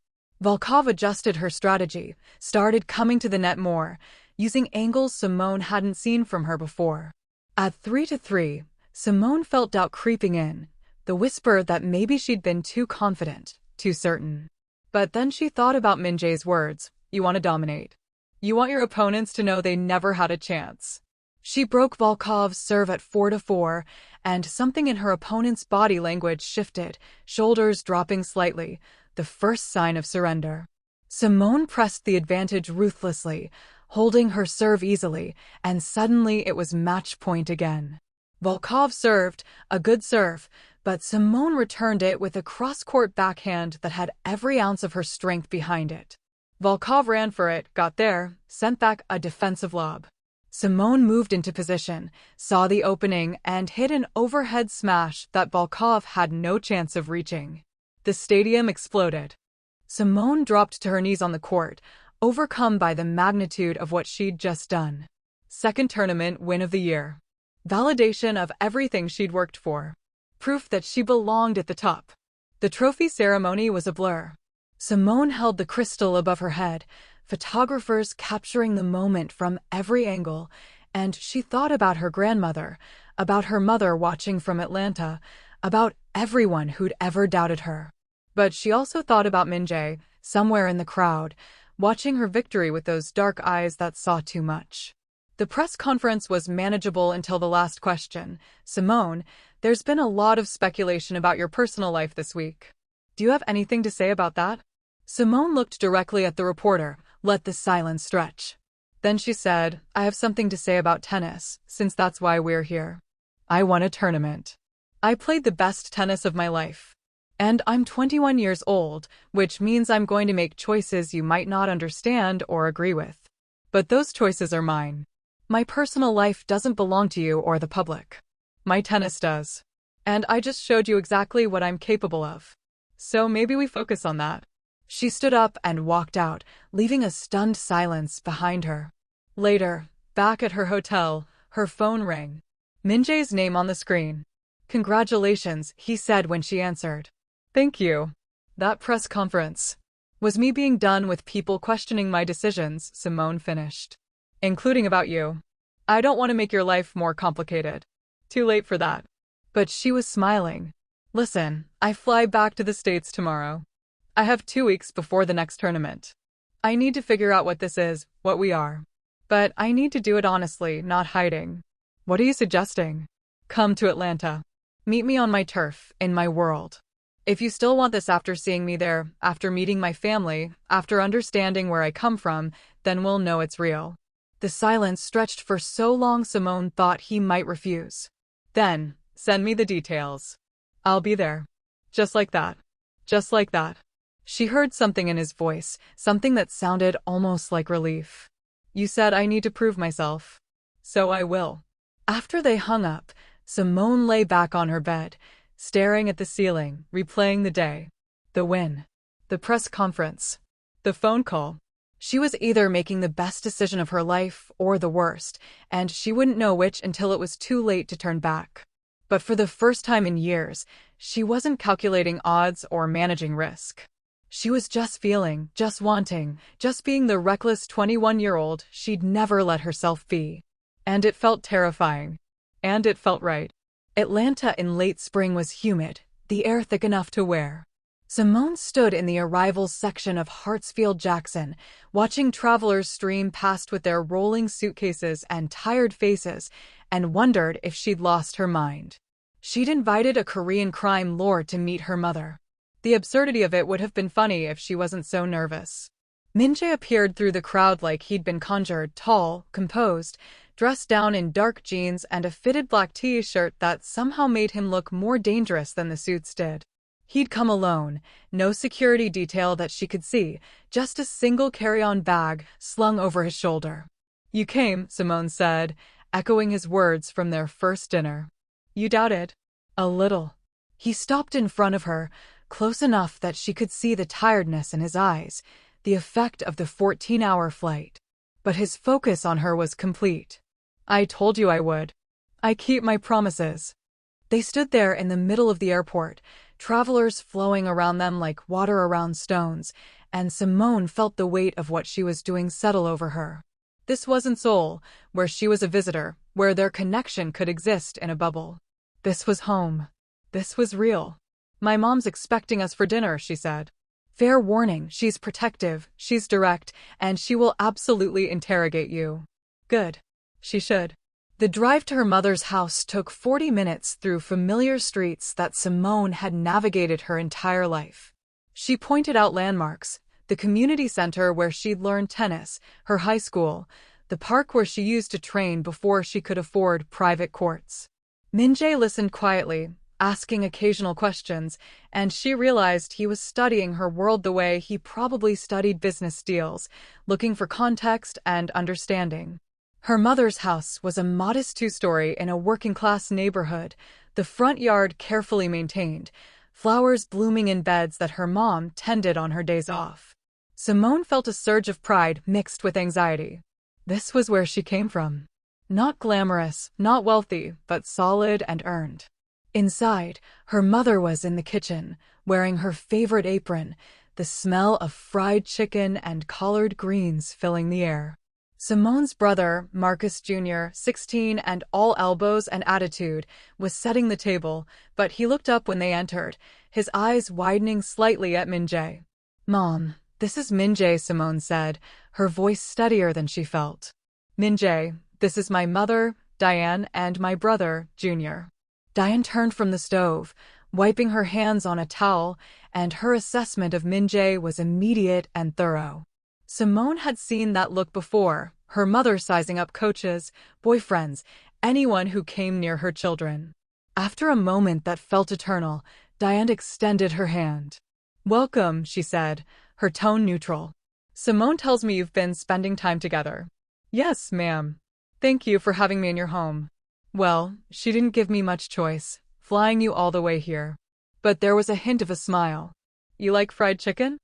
Volkov adjusted her strategy, started coming to the net more, using angles Simone hadn't seen from her before. At 3-3, Simone felt doubt creeping in, the whisper that maybe she'd been too confident, too certain. But then she thought about Min-jae's words, you want to dominate. You want your opponents to know they never had a chance. She broke Volkov's serve at 4-4, and something in her opponent's body language shifted, shoulders dropping slightly, the first sign of surrender. Simone pressed the advantage ruthlessly, holding her serve easily, and suddenly it was match point again. Volkov served, a good serve, but Simone returned it with a cross-court backhand that had every ounce of her strength behind it. Volkov ran for it, got there, sent back a defensive lob. Simone moved into position, saw the opening, and hit an overhead smash that Volkov had no chance of reaching. The stadium exploded. Simone dropped to her knees on the court, overcome by the magnitude of what she'd just done. Second tournament win of the year. Validation of everything she'd worked for. Proof that she belonged at the top. The trophy ceremony was a blur. Simone held the crystal above her head, photographers capturing the moment from every angle, and she thought about her grandmother, about her mother watching from Atlanta, about everyone who'd ever doubted her. But she also thought about Min-jae, somewhere in the crowd, watching her victory with those dark eyes that saw too much. The press conference was manageable until the last question. Simone, there's been a lot of speculation about your personal life this week. Do you have anything to say about that? Simone looked directly at the reporter, let the silence stretch. Then she said, I have something to say about tennis, since that's why we're here. I won a tournament. I played the best tennis of my life. And I'm 21 years old, which means I'm going to make choices you might not understand or agree with. But those choices are mine. My personal life doesn't belong to you or the public. My tennis does. And I just showed you exactly what I'm capable of. So maybe we focus on that. She stood up and walked out, leaving a stunned silence behind her. Later, back at her hotel, her phone rang. Min-jae's name on the screen. Congratulations, he said when she answered. Thank you. That press conference was me being done with people questioning my decisions, Simone finished. Including about you. I don't want to make your life more complicated. Too late for that. But she was smiling. Listen, I fly back to the States tomorrow. I have 2 weeks before the next tournament. I need to figure out what this is, what we are. But I need to do it honestly, not hiding. What are you suggesting? Come to Atlanta. Meet me on my turf, in my world. If you still want this after seeing me there, after meeting my family, after understanding where I come from, then we'll know it's real. The silence stretched for so long Simone thought he might refuse. Then, send me the details. I'll be there. Just like that. Just like that. She heard something in his voice, something that sounded almost like relief. You said I need to prove myself. So I will. After they hung up, Simone lay back on her bed, staring at the ceiling, replaying the day. The win. The press conference. The phone call. She was either making the best decision of her life or the worst, and she wouldn't know which until it was too late to turn back. But for the first time in years, she wasn't calculating odds or managing risk. She was just feeling, just wanting, just being the reckless 21-year-old she'd never let herself be. And it felt terrifying. And it felt right. Atlanta in late spring was humid, the air thick enough to wear. Simone stood in the arrivals section of Hartsfield-Jackson, watching travelers stream past with their rolling suitcases and tired faces, and wondered if she'd lost her mind. She'd invited a Korean crime lord to meet her mother. The absurdity of it would have been funny if she wasn't so nervous. Min-jae appeared through the crowd like he'd been conjured, tall, composed, dressed down in dark jeans and a fitted black t-shirt that somehow made him look more dangerous than the suits did. He'd come alone, no security detail that she could see, just a single carry-on bag slung over his shoulder. You came, Simone said, echoing his words from their first dinner. You doubted? A little. He stopped in front of her, close enough that she could see the tiredness in his eyes, the effect of the 14-hour flight. But his focus on her was complete. I told you I would. I keep my promises. They stood there in the middle of the airport, travelers flowing around them like water around stones, and Simone felt the weight of what she was doing settle over her. This wasn't Seoul, where she was a visitor, where their connection could exist in a bubble. This was home. This was real. My mom's expecting us for dinner, she said. Fair warning, she's protective, she's direct, and she will absolutely interrogate you. Good. She should. The drive to her mother's house took 40 minutes through familiar streets that Simone had navigated her entire life. She pointed out landmarks, the community center where she'd learned tennis, her high school, the park where she used to train before she could afford private courts. Min-jae listened quietly, asking occasional questions, and she realized he was studying her world the way he probably studied business deals, looking for context and understanding. Her mother's house was a modest two-story in a working-class neighborhood, the front yard carefully maintained, flowers blooming in beds that her mom tended on her days off. Simone felt a surge of pride mixed with anxiety. This was where she came from. Not glamorous, not wealthy, but solid and earned. Inside, her mother was in the kitchen, wearing her favorite apron, the smell of fried chicken and collard greens filling the air. Simone's brother, Marcus Jr., 16 and all elbows and attitude, was setting the table, but he looked up when they entered, his eyes widening slightly at Min-jae. Mom, this is Min-jae, Simone said, her voice steadier than she felt. Min-jae, this is my mother, Diane, and my brother, Junior. Diane turned from the stove, wiping her hands on a towel, and her assessment of Min-jae was immediate and thorough. Simone had seen that look before, her mother sizing up coaches, boyfriends, anyone who came near her children. After a moment that felt eternal, Diane extended her hand. Welcome, she said, her tone neutral. Simone tells me you've been spending time together. Yes, ma'am. Thank you for having me in your home. Well, she didn't give me much choice, flying you all the way here. But there was a hint of a smile. You like fried chicken?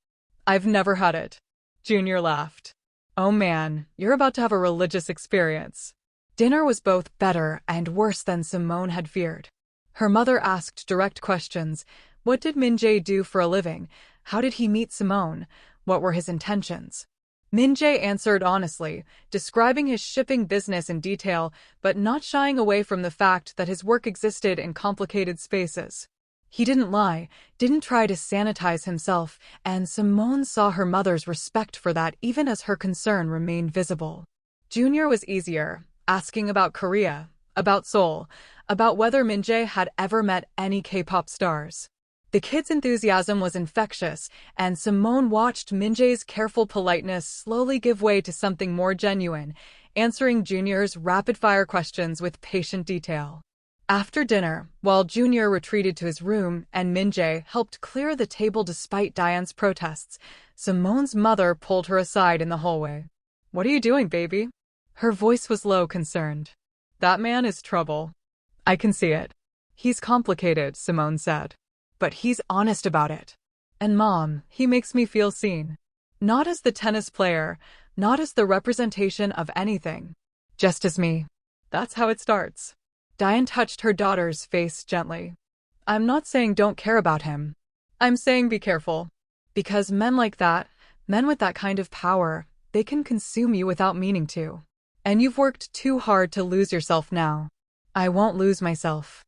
I've never had it. Junior laughed. Oh man, you're about to have a religious experience. Dinner was both better and worse than Simone had feared. Her mother asked direct questions. What did Min-jae do for a living? How did he meet Simone? What were his intentions? Min-jae answered honestly, describing his shipping business in detail, but not shying away from the fact that his work existed in complicated spaces. He didn't lie, didn't try to sanitize himself, and Simone saw her mother's respect for that even as her concern remained visible. Junior was easier, asking about Korea, about Seoul, about whether Min-jae had ever met any K-pop stars. The kid's enthusiasm was infectious, and Simone watched Min-jae's careful politeness slowly give way to something more genuine, answering Junior's rapid-fire questions with patient detail. After dinner, while Junior retreated to his room and Min-jae helped clear the table despite Diane's protests, Simone's mother pulled her aside in the hallway. "What are you doing, baby?" Her voice was low, concerned. "That man is trouble. I can see it. He's complicated," Simone said. "But he's honest about it. And Mom, he makes me feel seen. Not as the tennis player, not as the representation of anything. Just as me. That's how it starts." Diane touched her daughter's face gently. "I'm not saying don't care about him. I'm saying be careful. Because men like that, men with that kind of power, they can consume you without meaning to. And you've worked too hard to lose yourself now." "I won't lose myself."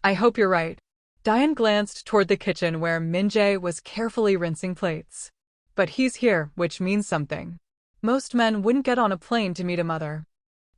"I hope you're right." Diane glanced toward the kitchen where Min-jae was carefully rinsing plates. "But he's here, which means something. Most men wouldn't get on a plane to meet a mother."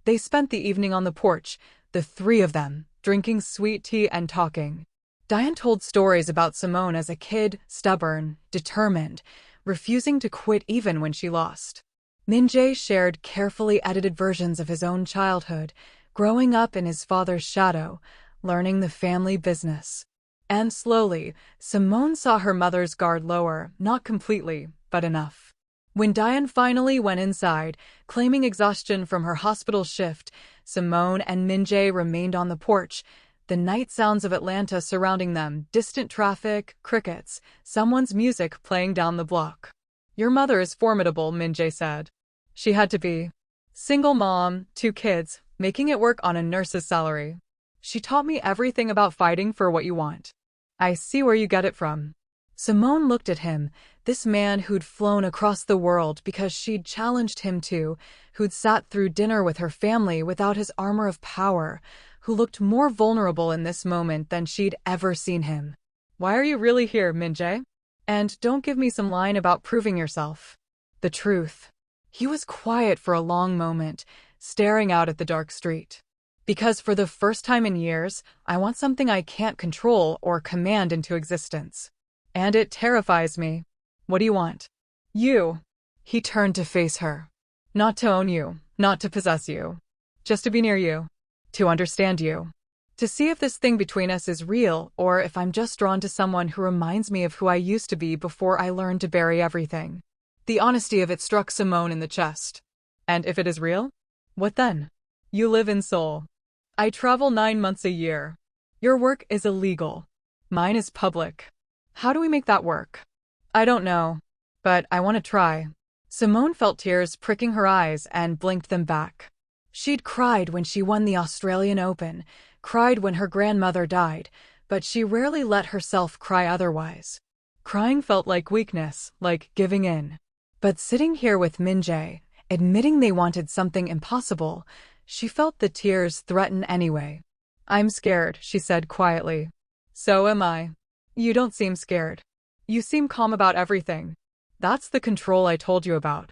They spent the evening on the porch, the three of them, drinking sweet tea and talking. Diane told stories about Simone as a kid, stubborn, determined, refusing to quit even when she lost. Min-jae shared carefully edited versions of his own childhood, growing up in his father's shadow, learning the family business. And slowly, Simone saw her mother's guard lower, not completely, but enough. When Diane finally went inside, claiming exhaustion from her hospital shift, Simone and Min-jae remained on the porch, the night sounds of Atlanta surrounding them, distant traffic, crickets, someone's music playing down the block. "Your mother is formidable," Min-jae said. "She had to be. Single mom, 2 kids, making it work on a nurse's salary. She taught me everything about fighting for what you want." "I see where you get it from." Simone looked at him, this man who'd flown across the world because she'd challenged him to, who'd sat through dinner with her family without his armor of power, who looked more vulnerable in this moment than she'd ever seen him. "Why are you really here, Min-jae? And don't give me some line about proving yourself." "The truth." He was quiet for a long moment, staring out at the dark street. "Because for the first time in years, I want something I can't control or command into existence. And it terrifies me." "What do you want?" "You." He turned to face her. "Not to own you, not to possess you. Just to be near you. To understand you. To see if this thing between us is real or if I'm just drawn to someone who reminds me of who I used to be before I learned to bury everything." The honesty of it struck Simone in the chest. "And if it is real? What then? You live in Seoul. I travel 9 months a year. Your work is illegal. Mine is public. How do we make that work?" "I don't know. But I want to try." Simone felt tears pricking her eyes and blinked them back. She'd cried when she won the Australian Open, cried when her grandmother died, but she rarely let herself cry otherwise. Crying felt like weakness, like giving in. But sitting here with Min-jae, admitting they wanted something impossible, she felt the tears threaten anyway. "I'm scared," she said quietly. "So am I." "You don't seem scared. You seem calm about everything." "That's the control I told you about.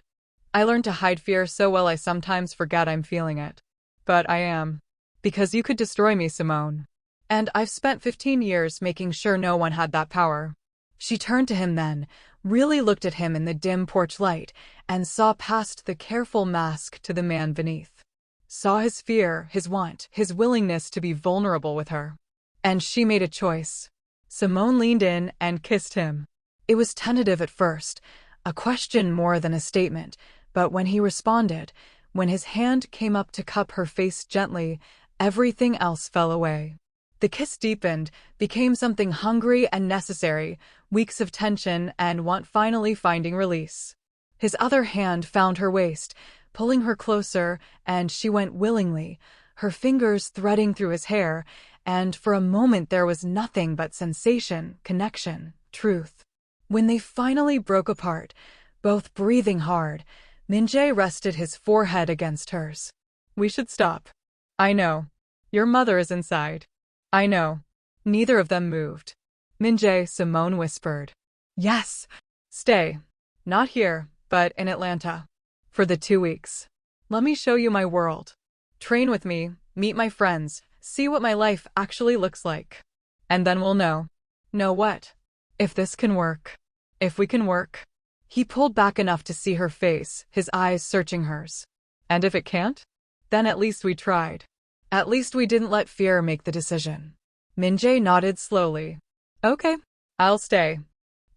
I learned to hide fear so well I sometimes forget I'm feeling it. But I am. Because you could destroy me, Simone. And I've spent 15 years making sure no one had that power." She turned to him then, really looked at him in the dim porch light, and saw past the careful mask to the man beneath. Saw his fear, his want, his willingness to be vulnerable with her. And she made a choice. Simone leaned in and kissed him. It was tentative at first, a question more than a statement, but when he responded, when his hand came up to cup her face gently, everything else fell away. The kiss deepened, became something hungry and necessary, weeks of tension and want finally finding release. His other hand found her waist, pulling her closer, and she went willingly, her fingers threading through his hair, and for a moment there was nothing but sensation, connection, truth. When they finally broke apart, both breathing hard, Min-jae rested his forehead against hers. "We should stop. I know. Your mother is inside." "I know." Neither of them moved. "Min-jae," Simone whispered. "Yes." "Stay. Not here, but in Atlanta. For the 2 weeks. Let me show you my world. Train with me, meet my friends, see what my life actually looks like. And then we'll know." "Know what?" "If this can work. If we can work." He pulled back enough to see her face, his eyes searching hers. "And if it can't?" Then at least we tried. At least we didn't let fear make the decision. Min-jae nodded slowly. Okay, I'll stay.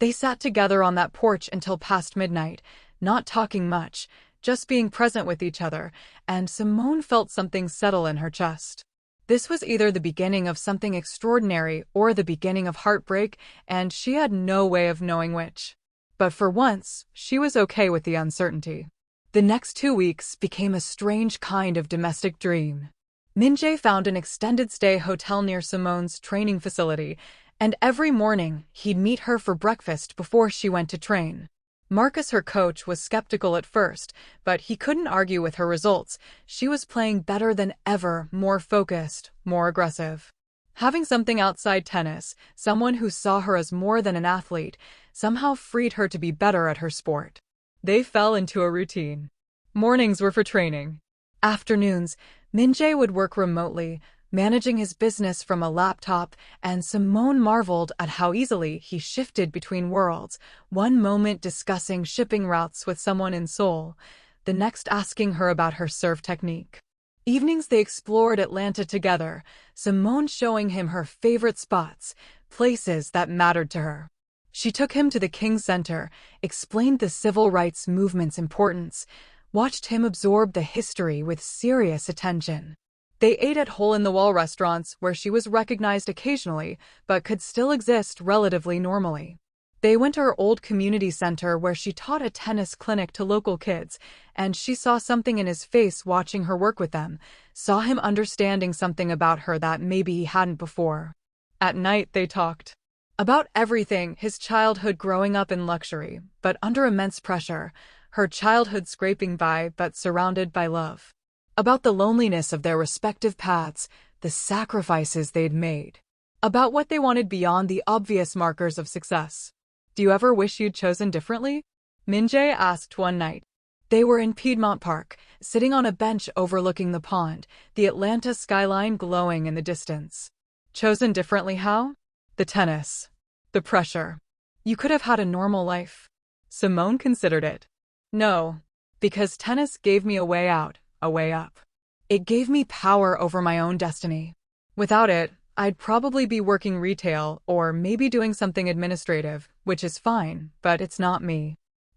They sat together on that porch until past midnight, not talking much, just being present with each other, and Simone felt something settle in her chest. This was either the beginning of something extraordinary or the beginning of heartbreak, and she had no way of knowing which. But for once, she was okay with the uncertainty. The next 2 weeks became a strange kind of domestic dream. Min-jae found an extended stay hotel near Simone's training facility, and every morning he'd meet her for breakfast before she went to train. Marcus, her coach, was skeptical at first, but he couldn't argue with her results. She was playing better than ever, more focused, more aggressive. Having something outside tennis, someone who saw her as more than an athlete, somehow freed her to be better at her sport. They fell into a routine. Mornings were for training. Afternoons, Min-jae would work remotely, managing his business from a laptop, and Simone marveled at how easily he shifted between worlds, one moment discussing shipping routes with someone in Seoul, the next asking her about her serve technique. Evenings they explored Atlanta together, Simone showing him her favorite spots, places that mattered to her. She took him to the King Center, explained the civil rights movement's importance, watched him absorb the history with serious attention. They ate at hole-in-the-wall restaurants where she was recognized occasionally, but could still exist relatively normally. They went to her old community center where she taught a tennis clinic to local kids, and she saw something in his face watching her work with them, saw him understanding something about her that maybe he hadn't before. At night they talked about everything, his childhood growing up in luxury, but under immense pressure, her childhood scraping by but surrounded by love. About the loneliness of their respective paths, the sacrifices they'd made. About what they wanted beyond the obvious markers of success. Do you ever wish you'd chosen differently? Min-jae asked one night. They were in Piedmont Park, sitting on a bench overlooking the pond, the Atlanta skyline glowing in the distance. Chosen differently how? The tennis. The pressure. You could have had a normal life. Simone considered it. No, because tennis gave me a way out. A way up. It gave me power over my own destiny. Without it, I'd probably be working retail or maybe doing something administrative, which is fine, but it's not me.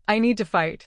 I need to fight.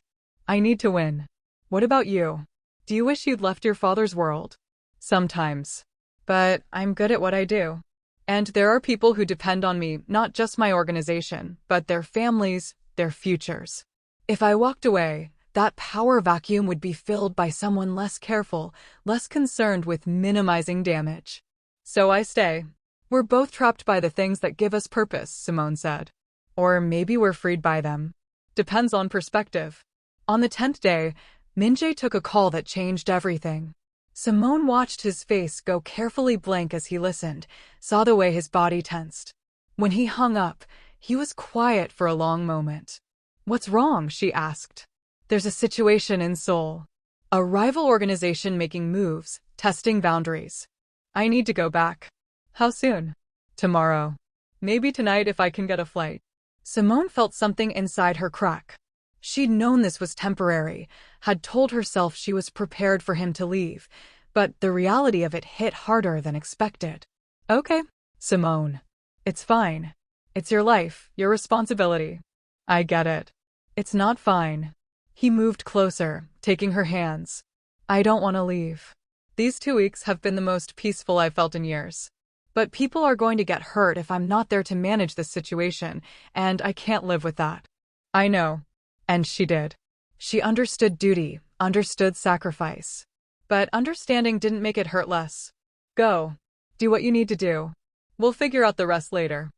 I need to win. What about you? Do you wish you'd left your father's world? Sometimes. But I'm good at what I do. And there are people who depend on me, not just my organization, but their families, their futures. If I walked away, that power vacuum would be filled by someone less careful, less concerned with minimizing damage. So I stay. We're both trapped by the things that give us purpose, Simone said. Or maybe we're freed by them. Depends on perspective. On the 10th day, Min-jae took a call that changed everything. Simone watched his face go carefully blank as he listened, saw the way his body tensed. When he hung up, he was quiet for a long moment. What's wrong? She asked. There's a situation in Seoul. A rival organization making moves, testing boundaries. I need to go back. How soon? Tomorrow. Maybe tonight if I can get a flight. Simone felt something inside her crack. She'd known this was temporary, had told herself she was prepared for him to leave, but the reality of it hit harder than expected. Okay, Simone. It's fine. It's your life, your responsibility. I get it. It's not fine. He moved closer, taking her hands. I don't want to leave. These 2 weeks have been the most peaceful I've felt in years. But people are going to get hurt if I'm not there to manage this situation, and I can't live with that. I know. And she did. She understood duty, understood sacrifice. But understanding didn't make it hurt less. Go. Do what you need to do. We'll figure out the rest later.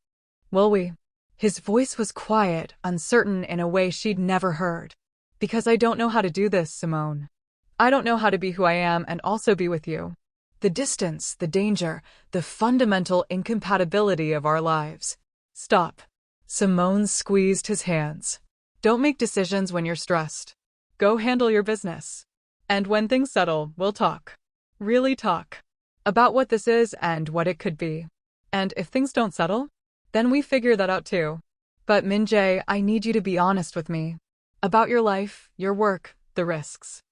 Will we? His voice was quiet, uncertain in a way she'd never heard. Because I don't know how to do this, Simone. I don't know how to be who I am and also be with you. The distance, the danger, the fundamental incompatibility of our lives. Stop. Simone squeezed his hands. Don't make decisions when you're stressed. Go handle your business. And when things settle, we'll talk. Really talk. About what this is and what it could be. And if things don't settle, then we figure that out too. But Min-jae, I need you to be honest with me. About your life, your work, the risks.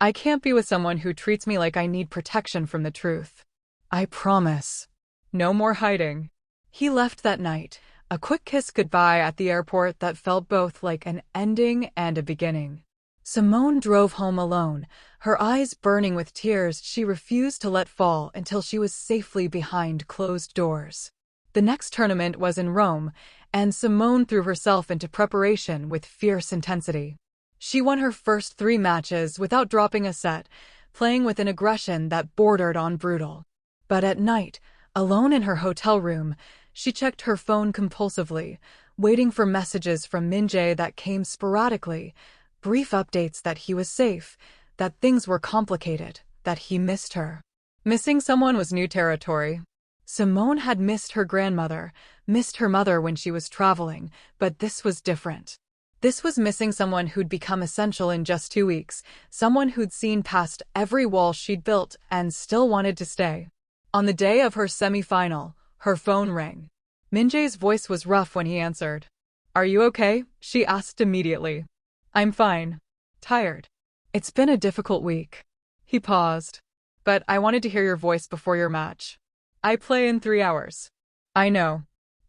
I can't be with someone who treats me like I need protection from the truth. I promise. No more hiding. He left that night, a quick kiss goodbye at the airport that felt both like an ending and a beginning. Simone drove home alone, her eyes burning with tears she refused to let fall until she was safely behind closed doors. The next tournament was in Rome, and Simone threw herself into preparation with fierce intensity. She won her first 3 matches without dropping a set, playing with an aggression that bordered on brutal. But at night, alone in her hotel room, she checked her phone compulsively, waiting for messages from Min-jae that came sporadically, brief updates that he was safe, that things were complicated, that he missed her. Missing someone was new territory. Simone had missed her grandmother, missed her mother when she was traveling, but this was different. This was missing someone who'd become essential in just 2 weeks, someone who'd seen past every wall she'd built and still wanted to stay. On the day of her semi-final, her phone rang. Min-jae's voice was rough when he answered. "Are you okay?" she asked immediately. "I'm fine. Tired. It's been a difficult week." He paused. "But I wanted to hear your voice before your match. I play in 3 hours." "I know.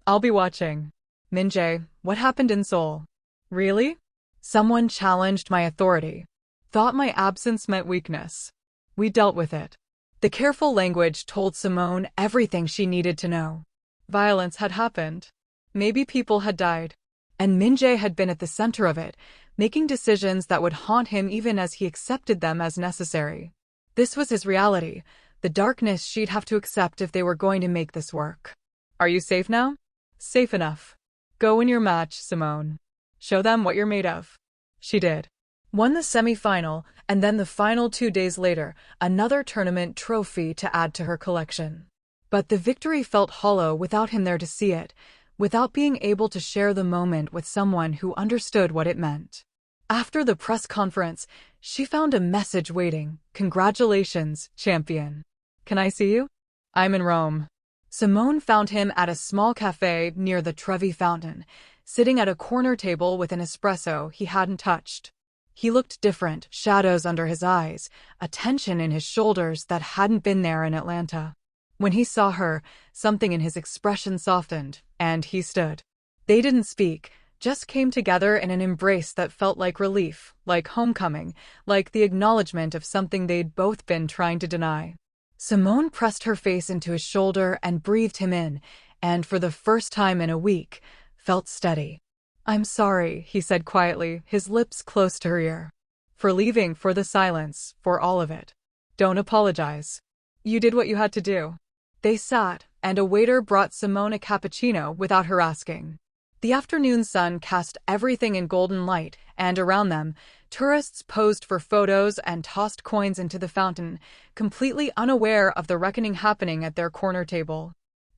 I'll be watching." "Min-jae, what happened in Seoul?" "Really?" "Someone challenged my authority. Thought my absence meant weakness. We dealt with it." The careful language told Simone everything she needed to know. Violence had happened. Maybe people had died. And Min-jae had been at the center of it, making decisions that would haunt him even as he accepted them as necessary. This was his reality, the darkness she'd have to accept if they were going to make this work. "Are you safe now?" "Safe enough." "Go win your match, Simone. Show them what you're made of." She did. Won the semi-final, and then the final 2 days later, another tournament trophy to add to her collection. But the victory felt hollow without him there to see it, without being able to share the moment with someone who understood what it meant. After the press conference, she found a message waiting. "Congratulations, champion. Can I see you?" "I'm in Rome." Simone found him at a small cafe near the Trevi Fountain, sitting at a corner table with an espresso he hadn't touched. He looked different, shadows under his eyes, a tension in his shoulders that hadn't been there in Atlanta. When he saw her, something in his expression softened, and he stood. They didn't speak, just came together in an embrace that felt like relief, like homecoming, like the acknowledgement of something they'd both been trying to deny. Simone pressed her face into his shoulder and breathed him in, and for the first time in a week, felt steady. "I'm sorry," he said quietly, his lips close to her ear. "For leaving, for the silence, for all of it. Don't apologize. You did what you had to do." They sat, and a waiter brought Simone a cappuccino without her asking. The afternoon sun cast everything in golden light, and around them, tourists posed for photos and tossed coins into the fountain, completely unaware of the reckoning happening at their corner table.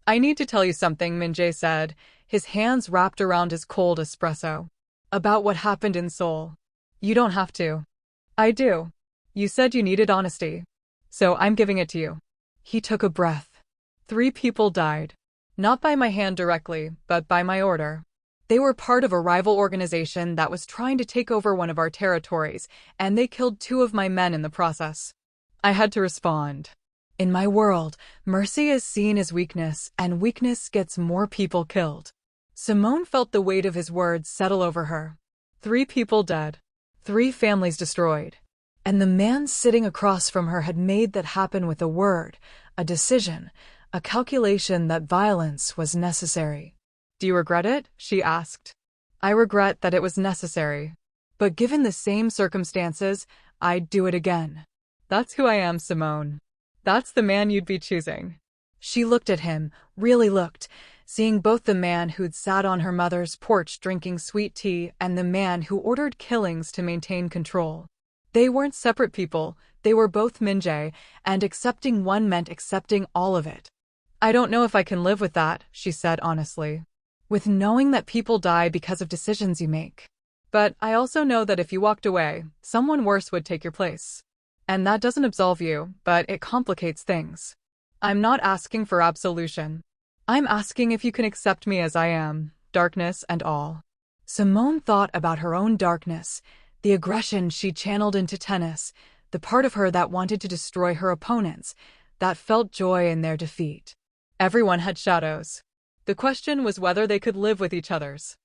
"I need to tell you something," Min-jae said, his hands wrapped around his cold espresso. "About what happened in Seoul." "You don't have to." "I do. You said you needed honesty. So I'm giving it to you." He took a breath. 3 people died. Not by my hand directly, but by my order. They were part of a rival organization that was trying to take over one of our territories, and they killed 2 of my men in the process. I had to respond. In my world, mercy is seen as weakness, and weakness gets more people killed. Simone felt the weight of his words settle over her. 3 people dead. 3 families destroyed. And the man sitting across from her had made that happen with a word, a decision, a calculation that violence was necessary. "Do you regret it?" she asked. "I regret that it was necessary. But given the same circumstances, I'd do it again." "That's who I am, Simone. That's the man you'd be choosing." She looked at him, really looked, seeing both the man who'd sat on her mother's porch drinking sweet tea and the man who ordered killings to maintain control. They weren't separate people, they were both Min-jae, and accepting one meant accepting all of it. "I don't know if I can live with that," she said honestly. "With knowing that people die because of decisions you make. But I also know that if you walked away, someone worse would take your place. And that doesn't absolve you, but it complicates things. I'm not asking for absolution. I'm asking if you can accept me as I am, darkness and all." Simone thought about her own darkness, the aggression she channeled into tennis, the part of her that wanted to destroy her opponents, that felt joy in their defeat. Everyone had shadows. The question was whether they could live with each other's.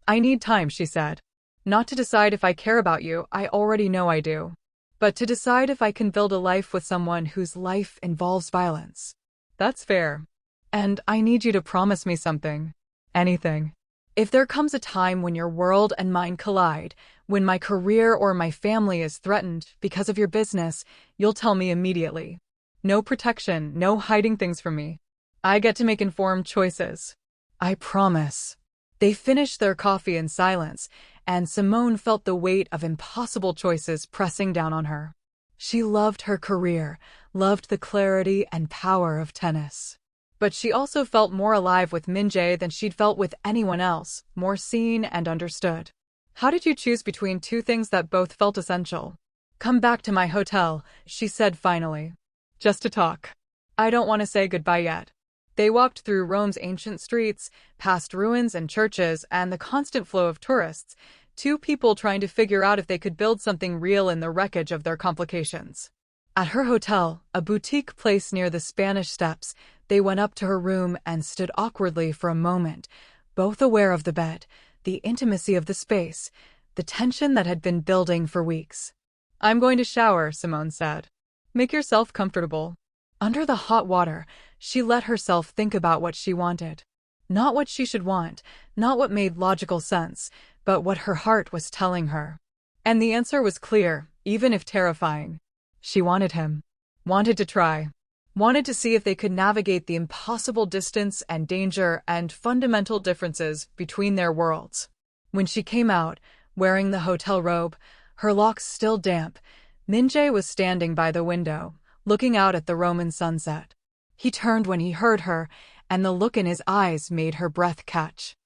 I need time, she said. Not to decide if I care about you, I already know I do. But to decide if I can build a life with someone whose life involves violence. That's fair. And I need you to promise me something. Anything. If there comes a time when your world and mine collide, when my career or my family is threatened because of your business, you'll tell me immediately. No protection, no hiding things from me. I get to make informed choices. I promise. They finished their coffee in silence, and Simone felt the weight of impossible choices pressing down on her. She loved her career, loved the clarity and power of tennis. But she also felt more alive with Min-jae than she'd felt with anyone else, more seen and understood. How did you choose between two things that both felt essential? Come back to my hotel, she said finally. Just to talk. I don't want to say goodbye yet. They walked through Rome's ancient streets, past ruins and churches, and the constant flow of tourists, two people trying to figure out if they could build something real in the wreckage of their complications. At her hotel, a boutique place near the Spanish Steps, they went up to her room and stood awkwardly for a moment, both aware of the bed, the intimacy of the space, the tension that had been building for weeks. I'm going to shower, Simone said. Make yourself comfortable. Under the hot water, she let herself think about what she wanted. Not what she should want, not what made logical sense, but what her heart was telling her. And the answer was clear, even if terrifying. She wanted him. Wanted to try. Wanted to see if they could navigate the impossible distance and danger and fundamental differences between their worlds. When she came out, wearing the hotel robe, her locks still damp, Min-jae was standing by the window, looking out at the Roman sunset. He turned when he heard her, and the look in his eyes made her breath catch.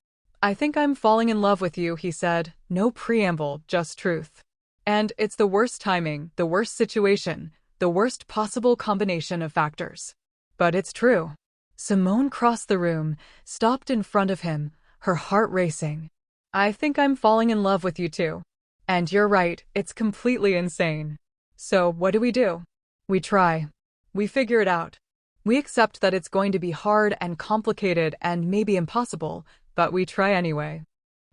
I think I'm falling in love with you, he said, no preamble, just truth. And it's the worst timing, the worst situation, the worst possible combination of factors. But it's true. Simone crossed the room, stopped in front of him, her heart racing. I think I'm falling in love with you too. And you're right, it's completely insane. So what do? We try. We figure it out. We accept that it's going to be hard and complicated and maybe impossible, but we try anyway.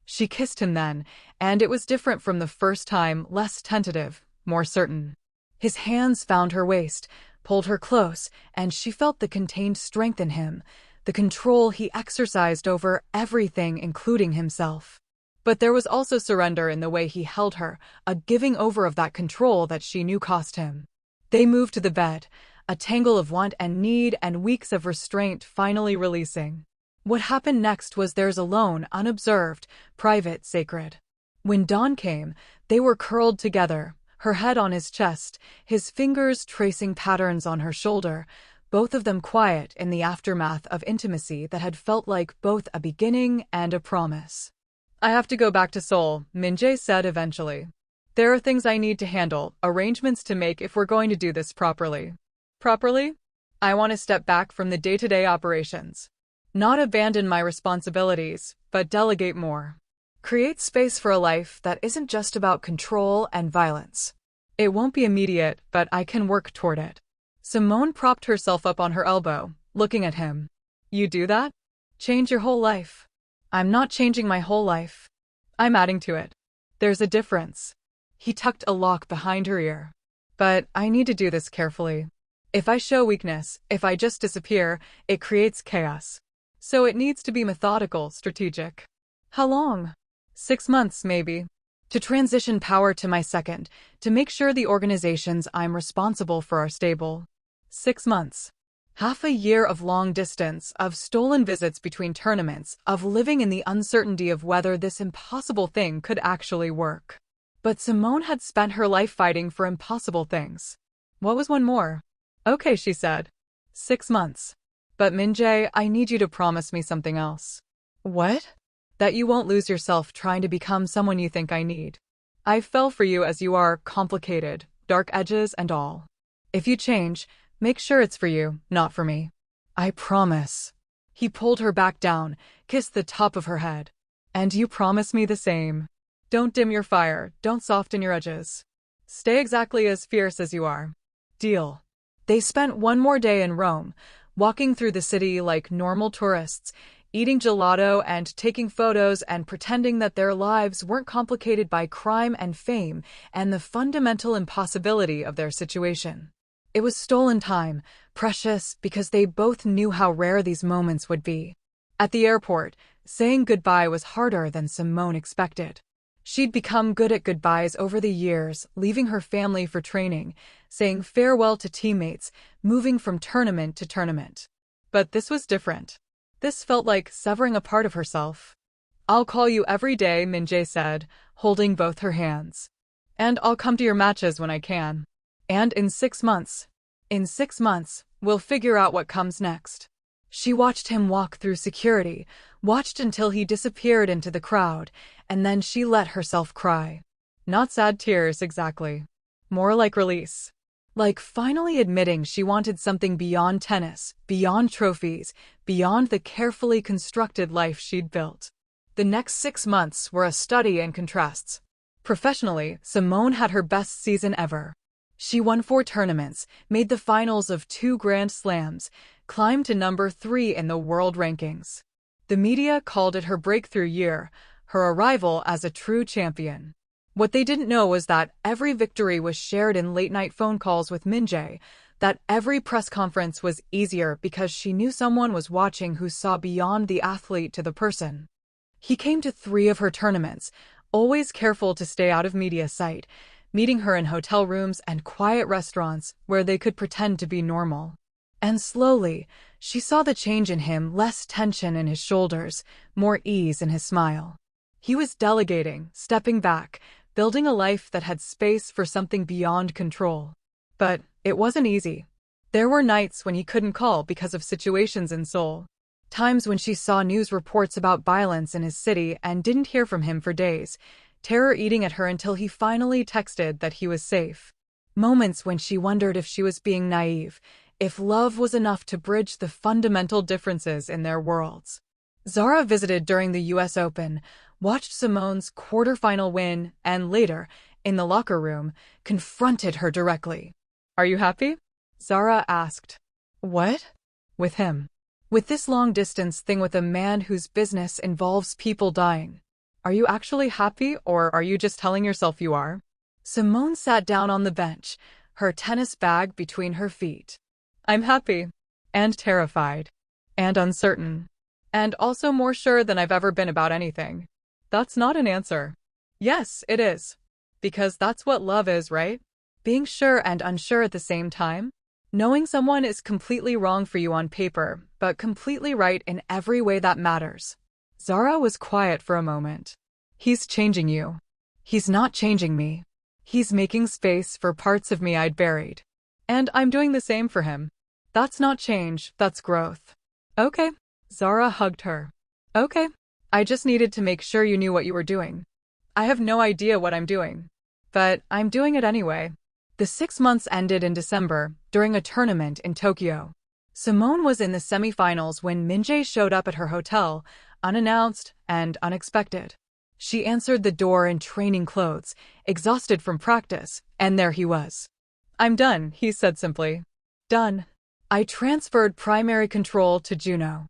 She kissed him then, and it was different from the first time, less tentative, more certain. His hands found her waist, pulled her close, and she felt the contained strength in him, the control he exercised over everything, including himself. But there was also surrender in the way he held her, a giving over of that control that she knew cost him. They moved to the bed, a tangle of want and need and weeks of restraint finally releasing. What happened next was theirs alone, unobserved, private, sacred. When dawn came, they were curled together, her head on his chest, his fingers tracing patterns on her shoulder, both of them quiet in the aftermath of intimacy that had felt like both a beginning and a promise. I have to go back to Seoul, Min-jae said eventually. There are things I need to handle, arrangements to make if we're going to do this properly. Properly? I want to step back from the day-to-day operations. Not abandon my responsibilities, but delegate more. Create space for a life that isn't just about control and violence. It won't be immediate, but I can work toward it. Simone propped herself up on her elbow, looking at him. You do that? Change your whole life. I'm not changing my whole life. I'm adding to it. There's a difference. He tucked a lock behind her ear. But I need to do this carefully. If I show weakness, if I just disappear, it creates chaos. So it needs to be methodical, strategic. How long? 6 months, maybe. To transition power to my second, to make sure the organizations I'm responsible for are stable. 6 months. Half a year of long distance, of stolen visits between tournaments, of living in the uncertainty of whether this impossible thing could actually work. But Simone had spent her life fighting for impossible things. What was one more? Okay, she said. 6 months. But Min-jae, I need you to promise me something else. What? That you won't lose yourself trying to become someone you think I need. I fell for you as you are, complicated, dark edges and all. If you change, make sure it's for you, not for me. I promise. He pulled her back down, kissed the top of her head. And you promise me the same. Don't dim your fire, don't soften your edges. Stay exactly as fierce as you are. Deal. They spent one more day in Rome, walking through the city like normal tourists, eating gelato and taking photos and pretending that their lives weren't complicated by crime and fame and the fundamental impossibility of their situation. It was stolen time, precious because they both knew how rare these moments would be. At the airport, saying goodbye was harder than Simone expected. She'd become good at goodbyes over the years, leaving her family for training, saying farewell to teammates, moving from tournament to tournament. But this was different. This felt like severing a part of herself. I'll call you every day, Min-jae said, holding both her hands. And I'll come to your matches when I can. And in 6 months, we'll figure out what comes next. She watched him walk through security, watched until he disappeared into the crowd, and then she let herself cry. Not sad tears, exactly. More like release. Like finally admitting she wanted something beyond tennis, beyond trophies, beyond the carefully constructed life she'd built. The next 6 months were a study in contrasts. Professionally, Simone had her best season ever. She won 4 tournaments, made the finals of 2 Grand Slams, climbed to number 3 in the world rankings. The media called it her breakthrough year, her arrival as a true champion. What they didn't know was that every victory was shared in late-night phone calls with Min-jae, that every press conference was easier because she knew someone was watching who saw beyond the athlete to the person. He came to 3 of her tournaments, always careful to stay out of media sight, meeting her in hotel rooms and quiet restaurants where they could pretend to be normal. And slowly, she saw the change in him, less tension in his shoulders, more ease in his smile. He was delegating, stepping back, building a life that had space for something beyond control. But it wasn't easy. There were nights when he couldn't call because of situations in Seoul. Times when she saw news reports about violence in his city and didn't hear from him for days, terror eating at her until he finally texted that he was safe. Moments when she wondered if she was being naive, if love was enough to bridge the fundamental differences in their worlds. Zara visited during the US Open, watched Simone's quarterfinal win, and later, in the locker room, confronted her directly. "Are you happy?" Zara asked. "What?" "With him. With this long-distance thing with a man whose business involves people dying. Are you actually happy, or are you just telling yourself you are?" Simone sat down on the bench, her tennis bag between her feet. "I'm happy. And terrified. And uncertain. And also more sure than I've ever been about anything." That's not an answer. Yes, it is. Because that's what love is, right? Being sure and unsure at the same time. Knowing someone is completely wrong for you on paper, but completely right in every way that matters. Zara was quiet for a moment. "He's changing you. He's not changing me. He's making space for parts of me I'd buried. And I'm doing the same for him. That's not change, that's growth." "Okay." Zara hugged her. "Okay. I just needed to make sure you knew what you were doing. I have no idea what I'm doing. But I'm doing it anyway." The 6 months ended in December, during a tournament in Tokyo. Simone was in the semifinals when Min-jae showed up at her hotel, unannounced and unexpected. She answered the door in training clothes, exhausted from practice, and there he was. "I'm done," he said simply. "Done. I transferred primary control to Juno.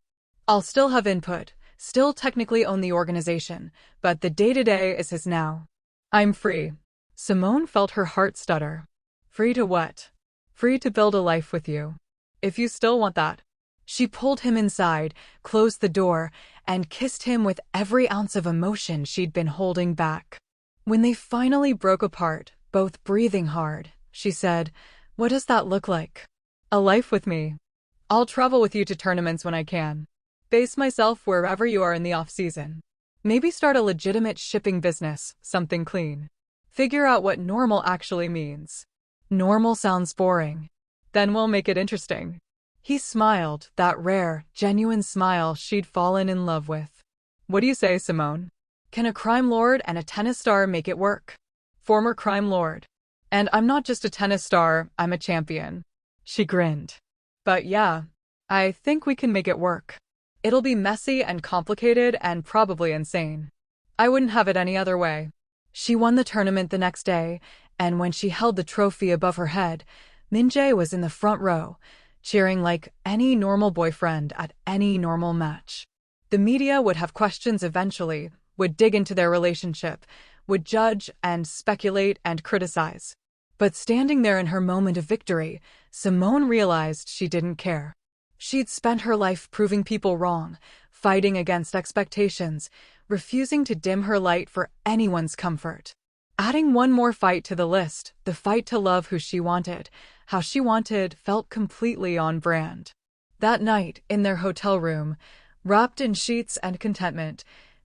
I'll still have input, still technically own the organization, but the day-to-day is his now. I'm free." Simone felt her heart stutter. "Free to what?" "Free to build a life with you. If you still want that." She pulled him inside, closed the door, and kissed him with every ounce of emotion she'd been holding back. When they finally broke apart, both breathing hard, she said, "What does that look like?" "A life with me. I'll travel with you to tournaments when I can. Base myself wherever you are in the off-season. Maybe start a legitimate shipping business, something clean. Figure out what normal actually means." "Normal sounds boring." "Then we'll make it interesting." He smiled, that rare, genuine smile she'd fallen in love with. "What do you say, Simone? Can a crime lord and a tennis star make it work?" "Former crime lord. And I'm not just a tennis star, I'm a champion." She grinned. "But yeah, I think we can make it work. It'll be messy and complicated and probably insane. I wouldn't have it any other way." She won the tournament the next day, And when she held the trophy above her head, Min-jae was in the front row, cheering like any normal boyfriend at any normal match. The media would have questions eventually, would dig into their relationship, would judge and speculate and criticize. But standing there in her moment of victory, Simone realized she didn't care. She'd spent her life proving people wrong, fighting against expectations, refusing to dim her light for anyone's comfort. Adding one more fight to the list, the fight to love who she wanted, how she wanted, felt completely on brand. That night, in their hotel room, wrapped in sheets and contentment,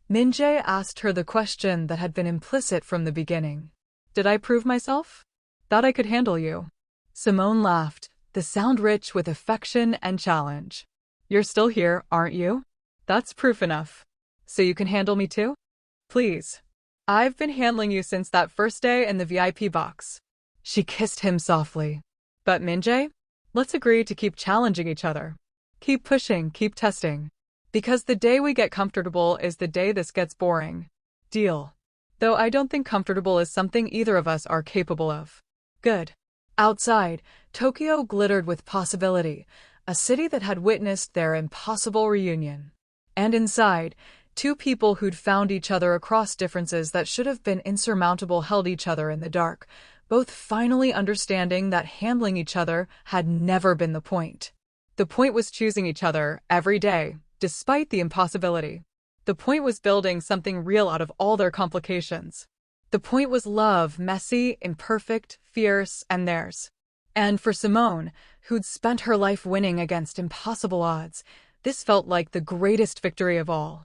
Min-jae asked her the question that had been implicit from the beginning. Did I prove myself? Thought I could handle you. Simone laughed, the sound rich with affection and challenge. You're still here, aren't you? That's proof enough. So you can handle me too? Please. I've been handling you since that first day in the VIP box. She kissed him softly. But Min-jae, let's agree to keep challenging each other. Keep pushing, keep testing. Because the day we get comfortable is the day this gets boring. Deal. Though I don't think comfortable is something either of us are capable of. Good. Outside, Tokyo glittered with possibility, a city that had witnessed their impossible reunion. And inside, two people who'd found each other across differences that should have been insurmountable held each other in the dark, both finally understanding that handling each other had never been the point. The point was choosing each other every day, despite the impossibility. The point was building something real out of all their complications. The point was love, messy, imperfect, fierce, and theirs. And for Simone, who'd spent her life winning against impossible odds, this felt like the greatest victory of all.